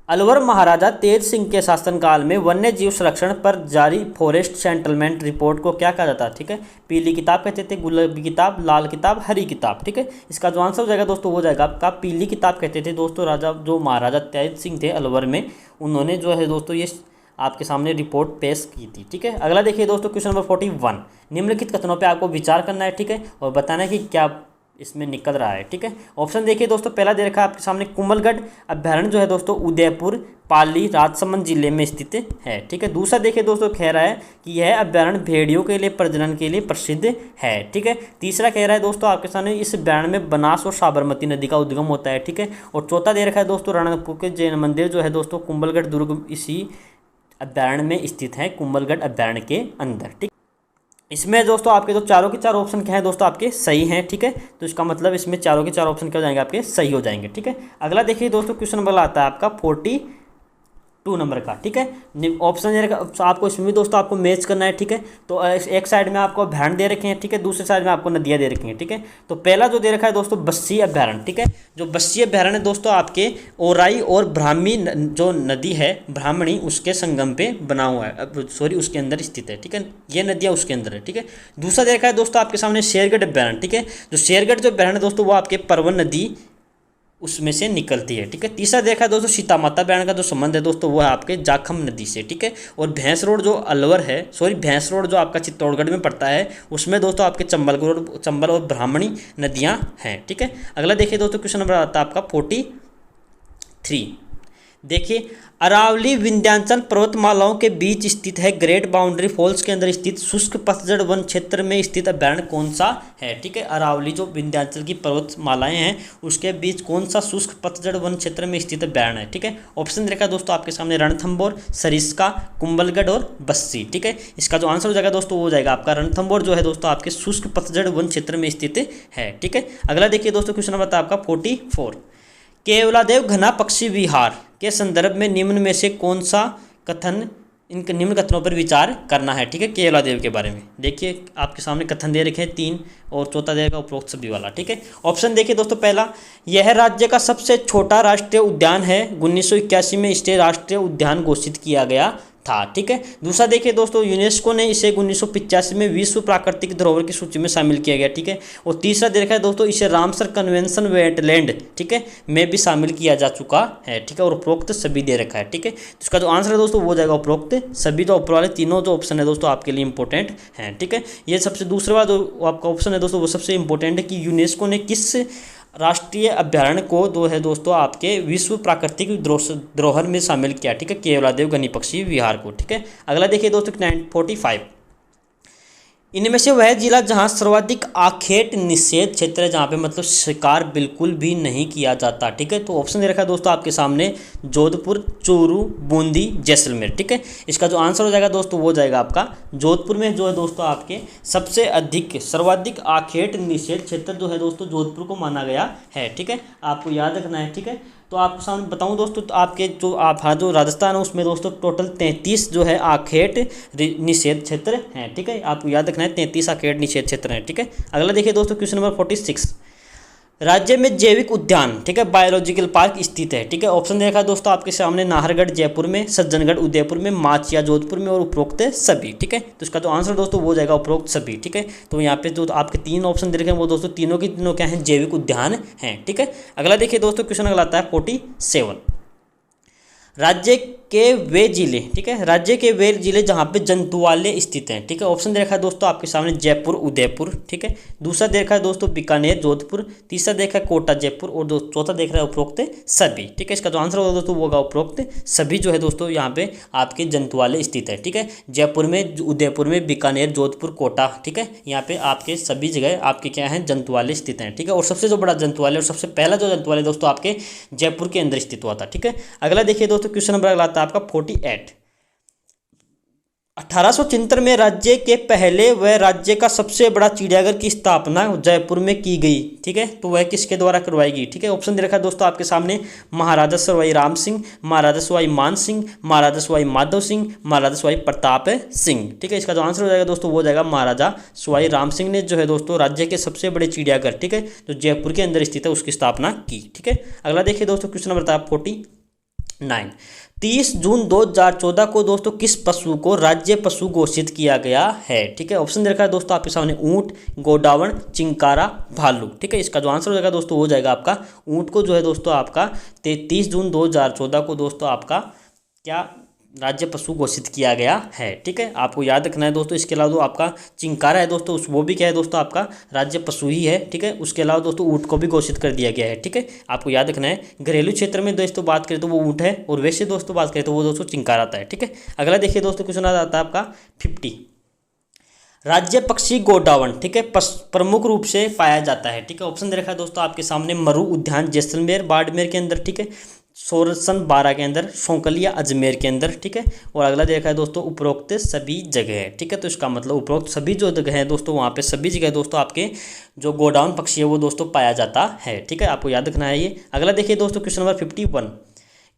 अलवर महाराजा तेज सिंह के शासनकाल में वन्य जीव संरक्षण पर जारी फॉरेस्ट सेटलमेंट रिपोर्ट को क्या कहा जाता है? ठीक है, पीली किताब कहते थे, गुलाबी किताब, लाल किताब, हरी किताब। ठीक है, इसका जो आंसर हो जाएगा दोस्तों वो जाएगा आपका पीली किताब कहते थे दोस्तों। राजा जो महाराजा तेज सिंह थे अलवर में, उन्होंने जो है दोस्तों ये आपके सामने रिपोर्ट पेश की थी। ठीक है, अगला देखिए दोस्तों क्वेश्चन नंबर 41। निम्नलिखित कथनों पे आपको विचार करना है। ठीक है, और बताना है कि क्या इसमें निकल रहा है। ठीक है, ऑप्शन देखिए दोस्तों, पहला दे रखा है आपके सामने कुंभलगढ़ अभ्यारण्य जो है दोस्तों उदयपुर पाली राजसमंद जिले में स्थित है। ठीक है, दूसरा देखिए दोस्तों कह रहा है कि यह अभ्यारण्य भेड़ियों के लिए प्रजनन के लिए प्रसिद्ध है। ठीक है, तीसरा कह रहा है दोस्तों आपके सामने इस अभ्यारण्य में बनास और साबरमती नदी का उद्गम होता है। ठीक है, और चौथा दे रखा है दोस्तों रणकपुर के जैन मंदिर जो है दोस्तों कुंभलगढ़ दुर्ग इसी अभ्यारण्य में स्थित है, कुंभलगढ़ अभ्यारण्य के अंदर। ठीक, इसमें दोस्तों आपके जो चारों के चार ऑप्शन क्या हैं दोस्तों आपके सही हैं। ठीक है, तो इसका मतलब इसमें चारों के चार ऑप्शन क्या हो जाएंगे आपके सही हो जाएंगे। ठीक है, अगला देखिए दोस्तों क्वेश्चन नंबर आता है आपका 42 नंबर का। ठीक है, ऑप्शन दे रखा आपको, इसमें भी दोस्तों आपको मैच करना है। ठीक है, तो एक साइड में आपको अभ्यारण्य दे रखे हैं। ठीक है, दूसरे साइड में आपको नदियाँ दे रखी हैं। ठीक है, तो पहला जो दे रखा है दोस्तों बस्सी अभ्यारण्य। ठीक है, जो बस्सी अभ्यारण्य दोस्तों आपके ओराई और ब्राह्मी जो नदी है ब्राह्मणी उसके संगम पे बना हुआ है, सॉरी उसके अंदर स्थित है। ठीक है, ये नदियाँ उसके अंदर है। ठीक है, दूसरा दे रखा है दोस्तों आपके सामने शेरगढ़ अभ्यारण्य। ठीक है, जो शेरगढ़ जो अभ्यारण्य दोस्तों वो आपके परवन नदी उसमें से निकलती है। ठीक है, तीसरा देखा दोस्तों सीता माता अभ्यारण्य का जो संबंध है दोस्तों वो है आपके जाखम नदी से। ठीक है, और भैंस रोड जो अलवर है, सॉरी भैंस रोड जो आपका चित्तौड़गढ़ में पड़ता है उसमें दोस्तों आपके चंबल और ब्राह्मणी नदियाँ हैं। ठीक है, अगला देखिए दोस्तों क्वेश्चन नंबर आता है आपका 43। देखिए, अरावली विंध्याचल पर्वतमालाओं के बीच स्थित है, ग्रेट बाउंड्री फॉल्स के अंदर स्थित शुष्क पतझड़ वन क्षेत्र में स्थित अभ्यारण्य कौन सा है। ठीक है, अरावली जो विंध्याचल की पर्वतमालाएं हैं उसके बीच कौन सा शुष्क पतझड़ वन क्षेत्र में स्थित अभ्यारण्य है। ठीक है, ऑप्शन देखा दोस्तों आपके सामने रणथंभौर, सरिस्का, कुंभलगढ़ और बस्सी। ठीक है, इसका जो आंसर हो जाएगा दोस्तों वो हो जाएगा आपका रणथंभौर जो है दोस्तों आपके शुष्क पतझड़ वन क्षेत्र में स्थित है। ठीक है, अगला देखिए दोस्तों क्वेश्चन नंबर आपका 44। केवलादेव घना पक्षी विहार के संदर्भ में निम्न में से कौन सा कथन, इन निम्न कथनों पर विचार करना है। ठीक है, केवलादेव के बारे में देखिए आपके सामने कथन दे रखे हैं 3 और चौथा देगा उपरोक्त सभी वाला। ठीक है, ऑप्शन देखिए दोस्तों, पहला यह राज्य का सबसे छोटा राष्ट्रीय उद्यान है, 1981 में इसे राष्ट्रीय उद्यान घोषित किया गया था। ठीक है, दूसरा देखिए दोस्तों यूनेस्को ने इसे 1985 में विश्व प्राकृतिक धरोहर की सूची में शामिल किया गया। ठीक है, और तीसरा देखा है दोस्तों इसे रामसर कन्वेंशन वेटलैंड ठीक है में भी शामिल किया जा चुका है। ठीक है, और उपरोक्त सभी दे रखा है। ठीक है, तो इसका जो आंसर है दोस्तों वो हो जाएगा उपरोक्त सभी। जो ऊपर वाले तीनों जो ऑप्शन है दोस्तों आपके लिए इंपॉर्टेंट हैं। ठीक है, ये सबसे दूसरे वाला जो आपका ऑप्शन है दोस्तों वो सबसे इंपॉर्टेंट है कि यूनेस्को ने किस राष्ट्रीय अभ्यारण्य को दो है दोस्तों आपके विश्व प्राकृतिक धरोहर में शामिल किया। ठीक है, केवलादेव घनी पक्षी विहार को। ठीक है, अगला देखिए दोस्तों 45। इनमें से वह जिला जहां सर्वाधिक आखेट निषेध क्षेत्र है, जहां पे मतलब शिकार बिल्कुल भी नहीं किया जाता। ठीक है, तो ऑप्शन दे रखा है दोस्तों आपके सामने जोधपुर, चूरू, बूंदी, जैसलमेर। ठीक है, इसका जो आंसर हो जाएगा दोस्तों वो हो जाएगा आपका जोधपुर में जो है दोस्तों आपके सबसे अधिक सर्वाधिक आखेट निषेध क्षेत्र जो है दोस्तों जोधपुर को माना गया है। ठीक है, आपको याद रखना है। ठीक है, तो आपको सामने बताऊं दोस्तों तो आपके जो राजस्थान है उसमें दोस्तों टोटल 33 जो है आखेट निषेध क्षेत्र हैं। ठीक है, आपको याद रखना है 33 आखेट निषेध क्षेत्र हैं। ठीक है, अगला देखिए दोस्तों क्वेश्चन नंबर 46। राज्य में जैविक उद्यान ठीक है बायोलॉजिकल पार्क स्थित है। ठीक है, ऑप्शन देखा है दोस्तों आपके सामने नाहरगढ़ जयपुर में, सज्जनगढ़ उदयपुर में, माचिया जोधपुर में और उपरोक्त सभी। ठीक है, तो इसका जो आंसर दोस्तों वो हो जाएगा उपरोक्त सभी। ठीक है, तो यहाँ पे जो आपके 3 ऑप्शन दे रखे हैं वो दोस्तों तीनों की तीनों क्या हैं जैविक उद्यान हैं। ठीक है, अगला देखिए दोस्तों क्वेश्चन अगला आता है 47। राज्य के वे जिले ठीक है राज्य के वे जिले जहाँ पे जंतुआलय स्थित हैं। ठीक है, ऑप्शन दे रखा है दोस्तों आपके सामने जयपुर उदयपुर। ठीक है, दूसरा देखा है दोस्तों बीकानेर जोधपुर, तीसरा देखा है कोटा जयपुर और चौथा देख रहा है उपरोक्त सभी। ठीक है, इसका जो आंसर होगा दोस्तों वो होगा उपरोक्त सभी जो है दोस्तों यहाँ पे आपके जंतुआलय स्थित है। ठीक है, जयपुर में, उदयपुर में, बीकानेर, जोधपुर, कोटा। ठीक है, यहाँ पे आपके सभी जगह आपके क्या है जंतुआलय स्थित हैं। ठीक है, और सबसे जो बड़ा जंतुआलय और सबसे पहला जो जंतुआलय दोस्तों आपके जयपुर के अंदर स्थित हुआ था। ठीक है, अगला देखिए दोस्तों क्वेश्चन नंबर अगला आता है आपका 48। 1873 में राज्य के पहले व राज्य का सबसे बड़ा चिड़ियाघर की स्थापना जयपुर में की गई। ठीक है, तो वह किसके द्वारा करवाई गई। ठीक है, ऑप्शन दे रखा है दोस्तों आपके सामने महाराजा सवाई राम सिंह, महाराजा सवाई मान सिंह, महाराजा सवाई माधव सिंह, महाराजा सवाई प्रताप सिंह। ठीक है, इसका जो आंसर हो जाएगा दोस्तों वो हो जाएगा महाराजा सवाई राम सिंह ने जो है दोस्तों राज्य के सबसे बड़े चिड़ियाघर ठीक है जो जयपुर के अंदर स्थित है उसकी स्थापना की। ठीक है, अगला देखिए दोस्तों क्वेश्चन नंबर था 49। 30 जून 2014 को दोस्तों किस पशु को राज्य पशु घोषित किया गया है। ठीक है, ऑप्शन दे रखा है दोस्तों आपके सामने ऊंट, गोडावण, चिंकारा, भालू। ठीक है, इसका जो आंसर हो जाएगा दोस्तों वो हो जाएगा आपका ऊंट को जो है दोस्तों आपका 30 जून 2014 को दोस्तों आपका क्या राज्य पशु घोषित किया गया है। ठीक है, आपको याद रखना है दोस्तों। इसके अलावा आपका चिंकारा है दोस्तों, उस वो भी क्या है दोस्तों, आपका राज्य पशु ही है। ठीक है, उसके अलावा दोस्तों ऊँट को भी घोषित कर दिया गया है। ठीक है, आपको याद रखना है। घरेलू क्षेत्र में दोस्तों बात करें तो वो ऊँट है, और वैसे दोस्तों बात करें तो वो दोस्तों चिंकारा आता है। ठीक है, अगला देखिए दोस्तों, क्वेश्चन आ जाता है आपका 50। राज्य पक्षी गोडावण, ठीक है, प्रमुख रूप से पाया जाता है। ठीक है, ऑप्शन दे रखा है दोस्तों आपके सामने। मरु उद्यान जैसलमेर बाड़मेर के अंदर, ठीक है, सोरसन बारा के अंदर, शौकलिया अजमेर के अंदर। ठीक है, और अगला देखा है दोस्तों उपरोक्त सभी जगह है। ठीक है, तो इसका मतलब उपरोक्त सभी जो जगह है दोस्तों, वहाँ पे सभी जगह दोस्तों आपके जो गोडाउन पक्षी है वो दोस्तों पाया जाता है। ठीक है, आपको याद रखना है ये। अगला देखिए दोस्तों, क्वेश्चन नंबर 51।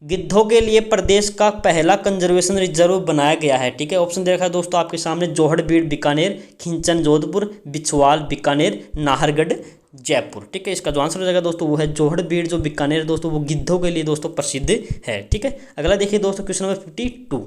गिद्धों के लिए प्रदेश का पहला कंजर्वेशन रिजर्व बनाया गया है। ठीक है, ऑप्शन दे रखा है दोस्तों आपके सामने। जोहड़बीड़ बीकानेर, खिंचन जोधपुर, बिछवाल बीकानेर, नाहरगढ़ जयपुर। ठीक है, इसका जो आंसर हो जाएगा दोस्तों वो है जोहड़बीड़ जो बीकानेर दोस्तों वो गिद्धों के लिए दोस्तों प्रसिद्ध है। ठीक है, अगला देखिए दोस्तों, क्वेश्चन नंबर 52।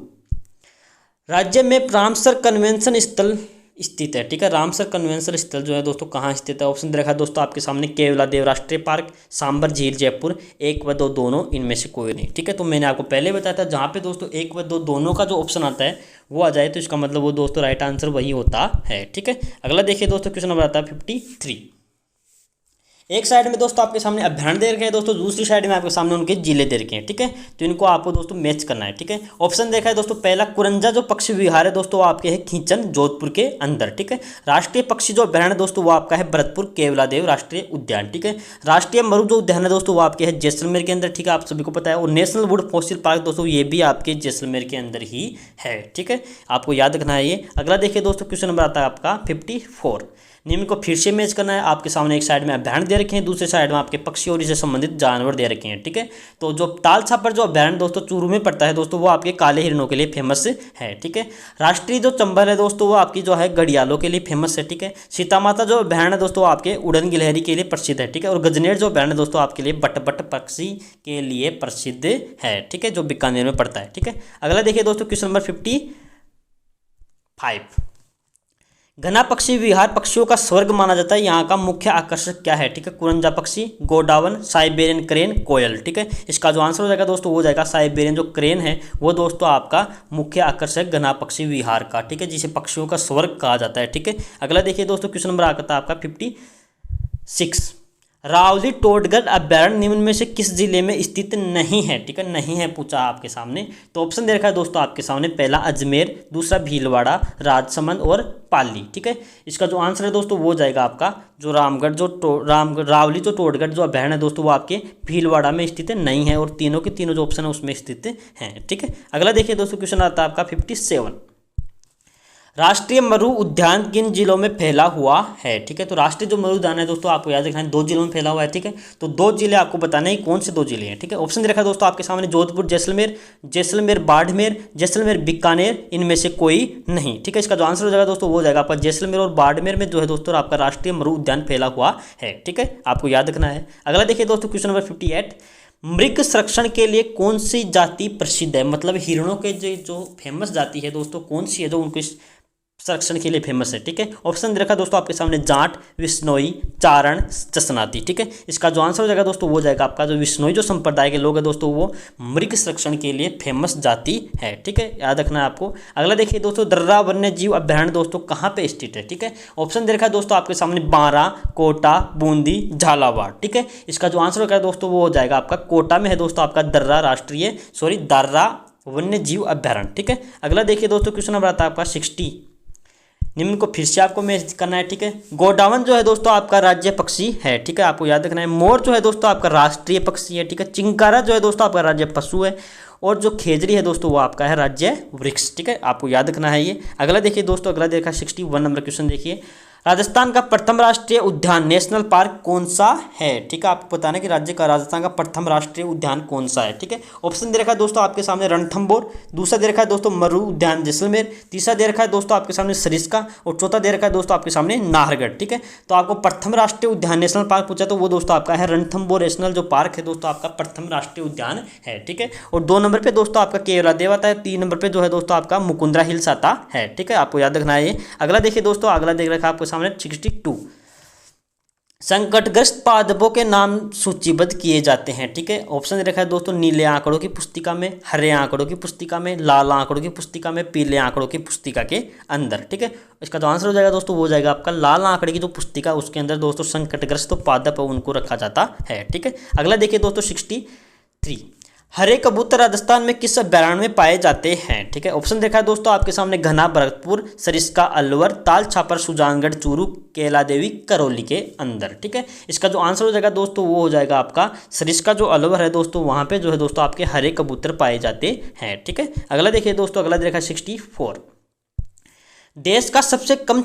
राज्य में रामसर कन्वेंशन स्थल स्थित है। ठीक है, रामसर कन्वेंशन स्थल जो है दोस्तों कहाँ स्थित है? ऑप्शन दे रखा है दोस्तों आपके सामने। केवलादेव राष्ट्रीय पार्क, सांबर झील जयपुर, 1 व 2 दोनों, इनमें से कोई नहीं। ठीक है, तो मैंने आपको पहले बताया था जहाँ पे दोस्तों 1 व 2 दोनों का जो ऑप्शन आता है वो आ जाए तो इसका मतलब वो दोस्तों राइट आंसर वही होता है। ठीक है, अगला देखिए दोस्तों, क्वेश्चन नंबर आता है 53। एक साइड में दोस्तों आपके सामने अभ्यारण्य दे रखे हैं दोस्तों, दूसरी साइड में आपके सामने उनके जिले दे रखे हैं। ठीक है, तो इनको आपको दोस्तों मैच करना है। ठीक है, ऑप्शन देखा है दोस्तों पहला कुरंजा जो पक्षी विहार है दोस्तों वो आपके है खींचन जोधपुर के अंदर। ठीक है, राष्ट्रीय पक्षी जो अभ्यारण्य दोस्तों वो आपका है भरतपुर केवलादेव राष्ट्रीय उद्यान। ठीक है, राष्ट्रीय मरु जो उद्यान है दोस्तों वो आपके है जैसलमेर के अंदर। ठीक है, आप सभी को पता है। और नेशनल वुड फॉसिल पार्क दोस्तों ये भी आपके जैसलमेर के अंदर ही है। ठीक है, आपको याद रखना है ये। अगला देखिए दोस्तों, क्वेश्चन नंबर आता है आपका 54। नियम को फिर से मैच करना है। आपके सामने एक साइड में अभ्यारण्य दे रखे हैं, दूसरे साइड में आपके पक्षी और इससे संबंधित जानवर दे रखे हैं। ठीक है, तो जो ताल छापर जो अभ्यारण्य दोस्तों चूरू में पड़ता है दोस्तों वो आपके काले हिरणों के लिए फेमस है। ठीक है, राष्ट्रीय जो चंबल है दोस्तों वो आपकी जो है घड़ियालों के लिए फेमस है। ठीक है, सीता माता जो अभ्यारण्य दोस्तों आपके उड़न गिलहरी के लिए प्रसिद्ध है। ठीक है, और गजनेर जो अभ्यारण्य दोस्तों आपके लिए बटबट पक्षी के लिए प्रसिद्ध है। ठीक है, जो बीकानेर में पड़ता है। ठीक है, अगला देखिए दोस्तों, क्वेश्चन नंबर 55। घना पक्षी विहार पक्षियों का स्वर्ग माना जाता है, यहाँ का मुख्य आकर्षक क्या है? ठीक है, कुरंजा पक्षी, गोडावन, साइबेरियन क्रेन, कोयल। ठीक है, इसका जो आंसर हो जाएगा दोस्तों वो हो जाएगा साइबेरियन जो क्रेन है वो दोस्तों आपका मुख्य आकर्षक घना पक्षी विहार का। ठीक है, जिसे पक्षियों का स्वर्ग कहा जाता है। ठीक है, अगला देखिए दोस्तों, क्वेश्चन नंबर आता है आपका 56। रावली टोडगढ़ अभ्यारण्य निम्न में से किस जिले में स्थित नहीं है? ठीक है, नहीं है पूछा आपके सामने, तो ऑप्शन दे रखा है दोस्तों आपके सामने। पहला अजमेर, दूसरा भीलवाड़ा, राजसमंद और पाली। ठीक है, इसका जो आंसर है दोस्तों वो हो जाएगा आपका जो रामगढ़ जो रावली जो टोडगढ़ जो अभ्यारण्य है दोस्तों वो आपके भीलवाड़ा में स्थित नहीं है, और तीनों के तीनों जो ऑप्शन है उसमें स्थित हैं। ठीक है, अगला देखिए दोस्तों, क्वेश्चन आता है आपका 57। राष्ट्रीय मरु उद्यान किन जिलों में फैला हुआ है? ठीक है, तो राष्ट्रीय जो मरु उद्यान है दोस्तों आपको याद रखना है 2 जिलों में फैला हुआ है। ठीक है, तो 2 जिले आपको बताने हैं कौन से 2 जिले हैं। ठीक है, ऑप्शन दे रखा है दोस्तों आपके सामने। जोधपुर जैसलमेर, जैसलमेर बाड़मेर, जैसलमेर बीकानेर, इनमें से कोई नहीं। ठीक है, इसका जो आंसर हो जाएगा दोस्तों वो हो जाएगा आपका जैसलमेर और बाड़मेर में जो है दोस्तों आपका राष्ट्रीय मरु उद्यान फैला हुआ है। ठीक है, आपको याद रखना है। अगला देखिए दोस्तों, क्वेश्चन नंबर 58। मृग संरक्षण के लिए कौन सी जाति प्रसिद्ध है? मतलब हिरणों के जो फेमस जाति है दोस्तों कौन सी है जो उनको संरक्षण के लिए फेमस है? ठीक है, ऑप्शन दे रखा दोस्तों आपके सामने। जाट, विश्नोई, चारण, जसनाती। ठीक है, इसका जो आंसर हो जाएगा दोस्तों वो हो जाएगा आपका जो विश्नोई जो संप्रदाय के लोग हैं दोस्तों वो मृग संरक्षण के लिए फेमस जाति है। ठीक है, याद रखना है आपको। अगला देखिए दोस्तों, दर्रा वन्य जीव अभ्यारण्य दोस्तों कहाँ पे स्थित है? ठीक है, ऑप्शन दे रखा है दोस्तों आपके सामने। बारा, कोटा, बूंदी, झालावाड़। ठीक है, इसका जो आंसर होगा दोस्तों वो हो जाएगा आपका कोटा में है दोस्तों आपका दर्रा वन्य जीव अभ्यारण्य। ठीक है, अगला देखिए दोस्तों, क्वेश्चन नंबर आता है आपका 60। निम्न को फिर से आपको मैच करना है। ठीक है, गोडावन जो है दोस्तों आपका राज्य पक्षी है। ठीक है, आपको याद रखना है। मोर जो है दोस्तों आपका राष्ट्रीय पक्षी है। ठीक है, चिंकारा जो है दोस्तों आपका राज्य पशु है, और जो खेजरी है दोस्तों वो आपका है राज्य वृक्ष। ठीक है, आपको याद रखना है ये। अगला देखिए दोस्तों, अगला देखा 61 नंबर क्वेश्चन देखिए। राजस्थान का प्रथम राष्ट्रीय उद्यान नेशनल पार्क कौन सा है? ठीक है, आपको बताना कि राज्य का राजस्थान का प्रथम राष्ट्रीय उद्यान कौन सा है। ठीक है, ऑप्शन दे रखा है दोस्तों आपके सामने रणथंभौर, दूसरा दे रखा है दोस्तों मरु उद्यान जैसलमेर, तीसरा दे रखा है दोस्तों आपके सामने सरिस्का, और चौथा दे रखा है दोस्तों आपके सामने नाहरगढ़। ठीक है, तो आपको प्रथम राष्ट्रीय उद्यान नेशनल पार्क पूछा तो वो दोस्तों आपका है रणथंभौर नेशनल जो पार्क है दोस्तों आपका प्रथम राष्ट्रीय उद्यान है। ठीक है, और 2 नंबर पे दोस्तों आपका केवलादेव आता है, 3 नंबर पे जो है दोस्तों आपका मुकुंदरा हिल्स आता है। ठीक है, आपको याद रखना है ये। अगला देखिए दोस्तों, अगला देख रखा है आपके सामने 62। संकटग्रस्त पादपों के नाम सूचीबद्ध किए जाते हैं। ठीक है, ऑप्शन दे रखा है दोस्तों नीले आंकड़ों की पुस्तिका में, हरे आंकड़ों की पुस्तिका में, लाल आंकड़ों की पुस्तिका में, पीले आंकड़ों की पुस्तिका के अंदर। ठीक है, इसका जो आंसर हो जाएगा दोस्तों वो हो जाएगा आपका लाल आंकड़े की जो पुस्तिका उसके अंदर दोस्तों संकटग्रस्त पादप उनको रखा जाता है। ठीक है, अगला देखिए दोस्तों 63, हरे कबूतर राजस्थान में किस अभयारण्य में पाए जाते हैं। ठीक है, ऑप्शन देखा है दोस्तों आपके सामने घना भरतपुर, सरिस्का अलवर, ताल छापर सुजानगढ़ चूरू, केला देवी करौली के अंदर। ठीक है, इसका जो आंसर हो जाएगा दोस्तों वो हो जाएगा आपका सरिस्का जो अलवर है दोस्तों वहाँ पे जो है दोस्तों आपके हरे कबूतर पाए जाते हैं। ठीक है, अगला देखिए दोस्तों, अगला देखा 64, देश का सबसे कम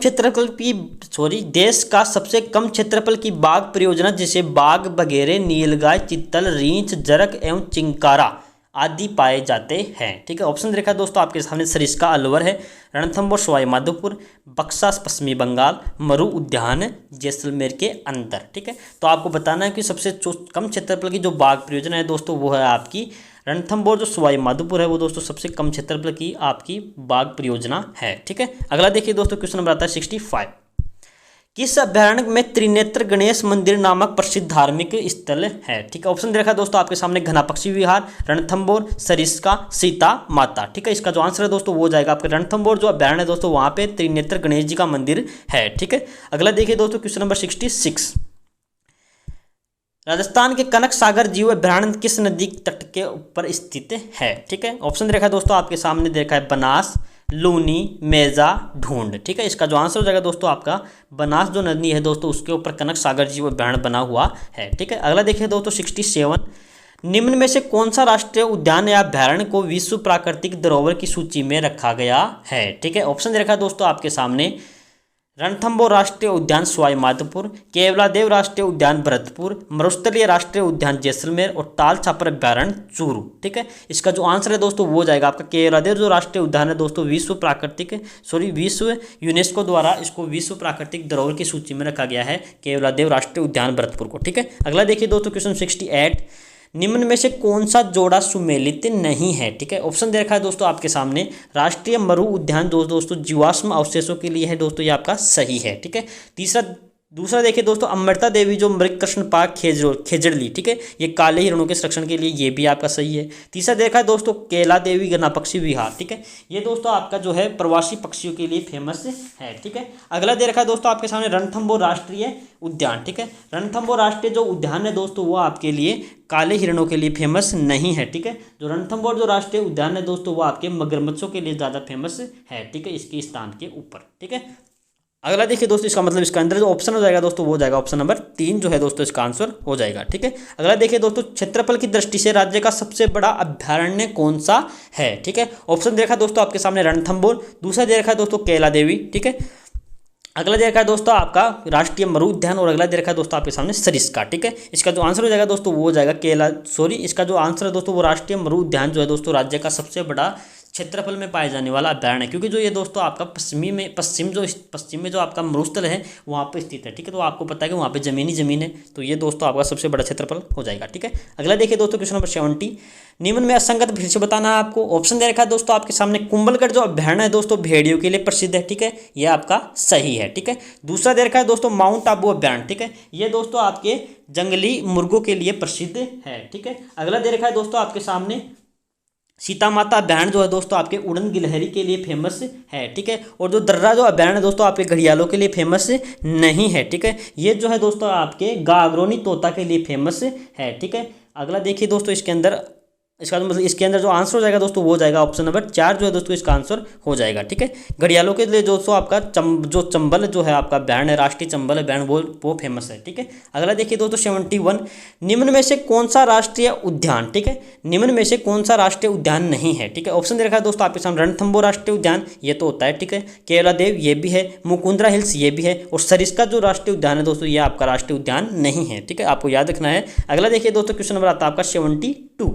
क्षेत्रफल की बाघ परियोजना जिसे बाघ, बघेरे, नीलगाय, चित्तल, रींछ, जरक एवं चिंकारा आदि पाए जाते हैं। ठीक है, ऑप्शन देखा दोस्तों आपके सामने सरिस्का अलवर है, रणथंभौर सवाई माधोपुर, बक्सा पश्चिमी बंगाल, मरु उद्यान जैसलमेर के अंदर। ठीक है, तो आपको बताना है कि सबसे कम क्षेत्रफल की जो बाघ परियोजना है दोस्तों वो है आपकी रणथंभौर जो सवाई माधोपुर है वो दोस्तों सबसे कम क्षेत्रफल की आपकी बाघ परियोजना है। ठीक है, अगला देखिए दोस्तों क्वेश्चन नंबर आता है 65, किस अभ्यारण्य में त्रिनेत्र गणेश मंदिर नामक प्रसिद्ध धार्मिक स्थल है। ठीक है, ऑप्शन दे रखा है दोस्तों आपके सामने घना पक्षी विहार, रणथंभौर, सरिस्का, सीता माता। ठीक है, इसका जो आंसर है दोस्तों वो हो जाएगा आपके रणथंभौर जो अभ्यारण्य है दोस्तों वहाँ पे त्रिनेत्र गणेश जी का मंदिर है। ठीक है, अगला देखिए दोस्तों क्वेश्चन नंबर 66, राजस्थान के कनक सागर जीव अभ्यारण्य किस नदी तट के ऊपर स्थित है। ठीक है, ऑप्शन देखा है दोस्तों आपके सामने देखा है बनास, लूनी, मेजा, ढूंढ। ठीक है, इसका जो आंसर हो जाएगा दोस्तों आपका बनास जो नदी है दोस्तों उसके ऊपर कनक सागर जीव अभ्यारण्य बना हुआ है। ठीक है, अगला देखिए दोस्तों 67, निम्न में से कौन सा राष्ट्रीय उद्यान या अभ्यारण्य को विश्व प्राकृतिक धरोहर की सूची में रखा गया है। ठीक है, ऑप्शन देखा दोस्तों आपके सामने रणथंभौर राष्ट्रीय उद्यान सवाई माधोपुर, केवलादेव राष्ट्रीय उद्यान भरतपुर, मरुस्थलीय राष्ट्रीय उद्यान जैसलमेर और ताल छापर अभ्यारण्य चूरू। ठीक है, इसका जो आंसर है दोस्तों वो हो जाएगा आपका केवलादेव जो राष्ट्रीय उद्यान है दोस्तों विश्व यूनेस्को द्वारा इसको विश्व प्राकृतिक धरोहर की सूची में रखा गया है केवलादेव राष्ट्रीय उद्यान भरतपुर को। ठीक है, अगला देखिए दोस्तों क्वेश्चन 68, निम्न में से कौन सा जोड़ा सुमेलित नहीं है। ठीक है, ऑप्शन दे रखा है दोस्तों आपके सामने राष्ट्रीय मरु उद्यान दोस्तों जीवाश्म अवशेषों के लिए है दोस्तों ये आपका सही है। ठीक है, दूसरा देखिए दोस्तों अमृता देवी जो मृग कृष्ण पार्क खेजड़ली। ठीक है, ये काले हिरणों के संरक्षण के लिए ये भी आपका सही है। तीसरा देखा है दोस्तों केला देवी गना पक्षी विहार। ठीक है, ये दोस्तों आपका जो है प्रवासी पक्षियों के लिए फेमस है। ठीक है, अगला दे रखा है दोस्तों आपके सामने रणथंभौर राष्ट्रीय उद्यान। ठीक है, रणथंभौर राष्ट्रीय जो उद्यान है दोस्तों वो आपके लिए काले हिरणों के लिए फेमस नहीं है। ठीक है, जो रणथंभौर जो राष्ट्रीय उद्यान है दोस्तों वो आपके मगरमच्छों के लिए ज़्यादा फेमस है। ठीक है, इसके स्थान के ऊपर। ठीक है, अगला देखिए दोस्तों इसका मतलब इसका अंदर जो ऑप्शन हो जाएगा दोस्तों वो हो जाएगा ऑप्शन नंबर 3 जो है दोस्तों इसका आंसर हो जाएगा। ठीक है, अगला देखिए दोस्तों क्षेत्रफल की दृष्टि से राज्य का सबसे बड़ा अभ्यारण्य कौन सा है। ठीक है, ऑप्शन दे रखा है दोस्तों आपके सामने रणथंभौर, दूसरा दे रखा है दोस्तों केला देवी। ठीक है, अगला दे रखा है दोस्तों आपका राष्ट्रीय मरु उद्यान और अगला दे रखा है दोस्तों आपके सामने सरिस्का। ठीक है, इसका जो आंसर हो जाएगा दोस्तों वो हो जाएगा इसका जो आंसर है दोस्तों वो राष्ट्रीय मरु उद्यान जो है दोस्तों राज्य का सबसे बड़ा क्षेत्रफल में पाए जाने वाला अभ्यारण्य है, क्योंकि जो ये दोस्तों आपका पश्चिम में जो आपका मरुस्थल है वहाँ पे स्थित है। ठीक है, तो आपको पता है कि वहाँ पे ज़मीन है, तो ये दोस्तों आपका सबसे बड़ा क्षेत्रफल हो जाएगा। ठीक है, अगला देखिए दोस्तों क्वेश्चन नंबर 70, निम्न में असंगत फिर से बताना है आपको। ऑप्शन दे रखा है दोस्तों आपके सामने कुंभलगढ़ जो अभ्यारण्य है दोस्तों भेड़ियों के लिए प्रसिद्ध है। ठीक है, ये आपका सही है। ठीक है, दूसरा दे रखा है दोस्तों माउंट आबू अभ्यारण्य। ठीक है, ये दोस्तों आपके जंगली मुर्गों के लिए प्रसिद्ध है। ठीक है, अगला दे रखा है दोस्तों आपके सामने सीता माता अभ्यारण्य जो है दोस्तों आपके उड़न गिलहरी के लिए फेमस है। ठीक है, और जो दर्रा जो अभ्यारण्य है दोस्तों आपके घड़ियालों के लिए फेमस नहीं है। ठीक है, ये जो है दोस्तों आपके गागरोनी तोता के लिए फेमस है। ठीक है, अगला देखिए दोस्तों इसके अंदर इसके अंदर जो आंसर हो जाएगा दोस्तों वो हो जाएगा ऑप्शन नंबर 4 जो है दोस्तों इसका आंसर हो जाएगा। ठीक है, घड़ियालों के लिए दोस्तों आपका चंबल जो है आपका अभ्यारण्य है राष्ट्रीय चंबल अभ्यारण्य वो फेमस है। ठीक है, अगला देखिए दोस्तों 71, निम्न में से कौन सा राष्ट्रीय उद्यान। ठीक है, निम्न में से कौन सा राष्ट्रीय उद्यान नहीं है। ठीक है, ऑप्शन दे रखा है दोस्तों आपके सामने रणथंभौर राष्ट्रीय उद्यान ये तो होता है। ठीक है, केवलादेव ये भी है, मुकुंदरा हिल्स ये भी है और सरिस्का जो राष्ट्रीय उद्यान है दोस्तों ये आपका राष्ट्रीय उद्यान नहीं है। ठीक है, आपको याद रखना है। अगला देखिए दोस्तों क्वेश्चन नंबर आता है आपका 72,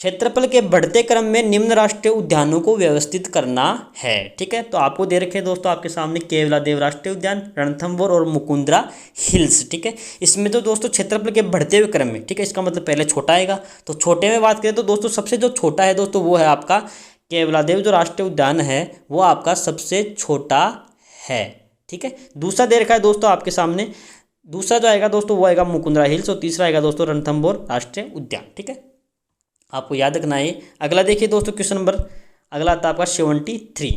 क्षेत्रफल के बढ़ते क्रम में निम्न राष्ट्रीय उद्यानों को व्यवस्थित करना है। ठीक है, तो आपको दे रखे दोस्तों आपके सामने केवलादेव राष्ट्रीय उद्यान, रणथंभौर और मुकुंदरा हिल्स। ठीक है, इसमें तो दोस्तों क्षेत्रफल के बढ़ते हुए क्रम में, ठीक है, इसका मतलब पहले छोटा आएगा, तो छोटे में बात करें तो दोस्तों सबसे जो छोटा है दोस्तों वो है आपका केवलादेव जो राष्ट्रीय उद्यान है वो आपका सबसे छोटा है। ठीक है, दूसरा दे रखा है दोस्तों आपके सामने दूसरा जो आएगा दोस्तों वो आएगा मुकुंदरा हिल्स, और तीसरा आएगा दोस्तों रणथंभौर राष्ट्रीय उद्यान। ठीक है, आपको याद रखना है। अगला देखिए दोस्तों क्वेश्चन नंबर, अगला आता है आपका 73।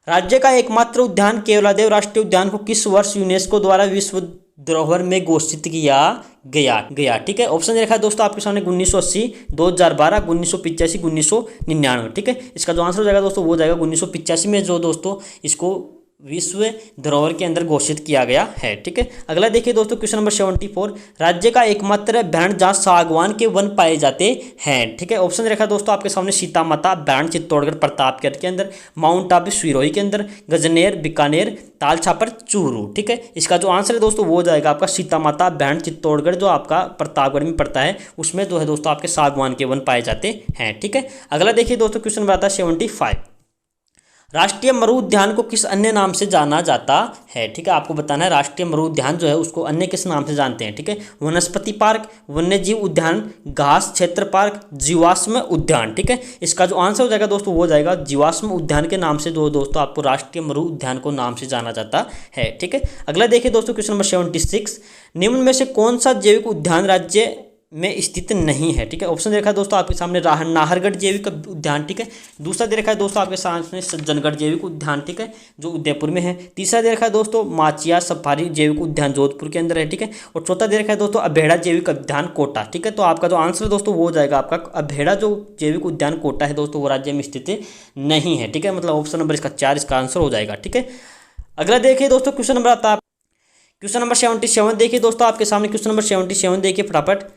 राज्य का एकमात्र उद्यान केवलादेव राष्ट्रीय उद्यान को किस वर्ष यूनेस्को द्वारा विश्व धरोहर में घोषित किया गया। ठीक है, ऑप्शन दे रखा है दोस्तों आपके सामने 1980, 2012, 1985, 1999। ठीक है, इसका जो आंसर हो जाएगा दोस्तों वो जाएगा 1985 में जो दोस्तों इसको विश्व धरोहर के अंदर घोषित किया गया है। ठीक है, अगला देखिए दोस्तों क्वेश्चन नंबर 74। राज्य का एकमात्र अभयारण्य जहाँ सागवान के वन पाए जाते हैं। ठीक है, ऑप्शन रखा दोस्तों आपके सामने सीता माता अभयारण्य चित्तौड़गढ़ प्रतापगढ़ के अंदर, माउंट आबू सिरोही के अंदर, गजनेर बीकानेर, ताल छापर चूरू। ठीक है, इसका जो आंसर है दोस्तों वो हो जाएगा आपका सीता माता अभयारण्य चित्तौड़गढ़ जो आपका प्रतापगढ़ में पड़ता है, उसमें जो है दोस्तों आपके सागवान के वन पाए जाते हैं। ठीक है, अगला देखिए दोस्तों क्वेश्चन नंबर आता है 75। राष्ट्रीय मरु उद्यान को किस अन्य नाम से जाना जाता है। ठीक है, आपको बताना है राष्ट्रीय मरु उद्यान जो है उसको अन्य किस नाम से जानते हैं। ठीक है, वनस्पति पार्क, वन्यजीव उद्यान, घास क्षेत्र पार्क, जीवाश्म उद्यान। ठीक है, इसका जो आंसर हो जाएगा दोस्तों वो हो जाएगा जीवाश्म उद्यान के नाम से जो दोस्तों आपको राष्ट्रीय मरु उद्यान को नाम से जाना जाता है। ठीक है, अगला देखिए दोस्तों क्वेश्चन नंबर 76। निम्न में से कौन सा जैविक उद्यान राज्य में स्थित नहीं है। ठीक है, ऑप्शन दे रखा है दोस्तों आपके सामने नाहरगढ़ जैविक उद्यान। ठीक है, दूसरा दे रखा है दोस्तों आपके सामने सज्जनगढ़ जैविक उद्यान। ठीक है, जो उदयपुर में है। तीसरा दे रखा है दोस्तों माचिया सफारी जैविक उद्यान जोधपुर के अंदर है। ठीक है, और चौथा दे रखा है दोस्तों अभेड़ा जैविक उद्यान कोटा। ठीक है, तो आपका जो आंसर है दोस्तों वो हो जाएगा आपका अभेड़ा जो जैविक उद्यान कोटा है दोस्तों वो राज्य में स्थित नहीं है। ठीक है, मतलब ऑप्शन नंबर इसका 4 इसका आंसर हो जाएगा। ठीक है, अगला देखिए दोस्तों क्वेश्चन नंबर आता है क्वेश्चन नंबर 77। देखिए दोस्तों आपके सामने क्वेश्चन नंबर 77 देखिए फटाफट।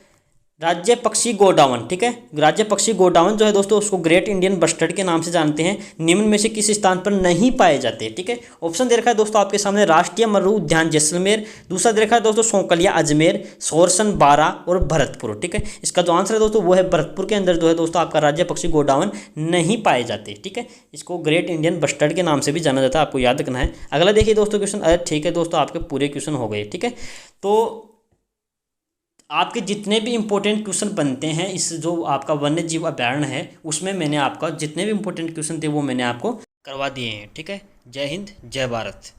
राज्य पक्षी गोडावन। ठीक है, राज्य पक्षी गोडावन जो है दोस्तों उसको ग्रेट इंडियन बस्टर्ड के नाम से जानते हैं, निम्न में से किस स्थान पर नहीं पाए जाते। ठीक है, ऑप्शन दे रखा है दोस्तों आपके सामने राष्ट्रीय मरु उद्यान जैसलमेर, दूसरा दे रखा है दोस्तों सौकलिया अजमेर, सोरसन बारा और भरतपुर। ठीक है, इसका जो आंसर है दोस्तों वो है भरतपुर के अंदर जो है दोस्तों आपका राज्य पक्षी गोडावन नहीं पाए जाते। ठीक है, इसको ग्रेट इंडियन बस्टर्ड के नाम से भी जाना जाता है, आपको याद रखना है। अगला देखिए दोस्तों क्वेश्चन, ठीक है दोस्तों आपके पूरे क्वेश्चन हो गए। ठीक है, तो आपके जितने भी इंपॉर्टेंट क्वेश्चन बनते हैं इस जो आपका वन्य जीव अभयारण्य है उसमें मैंने आपका जितने भी इंपॉर्टेंट क्वेश्चन थे वो मैंने आपको करवा दिए हैं। ठीक है, जय हिंद जय भारत।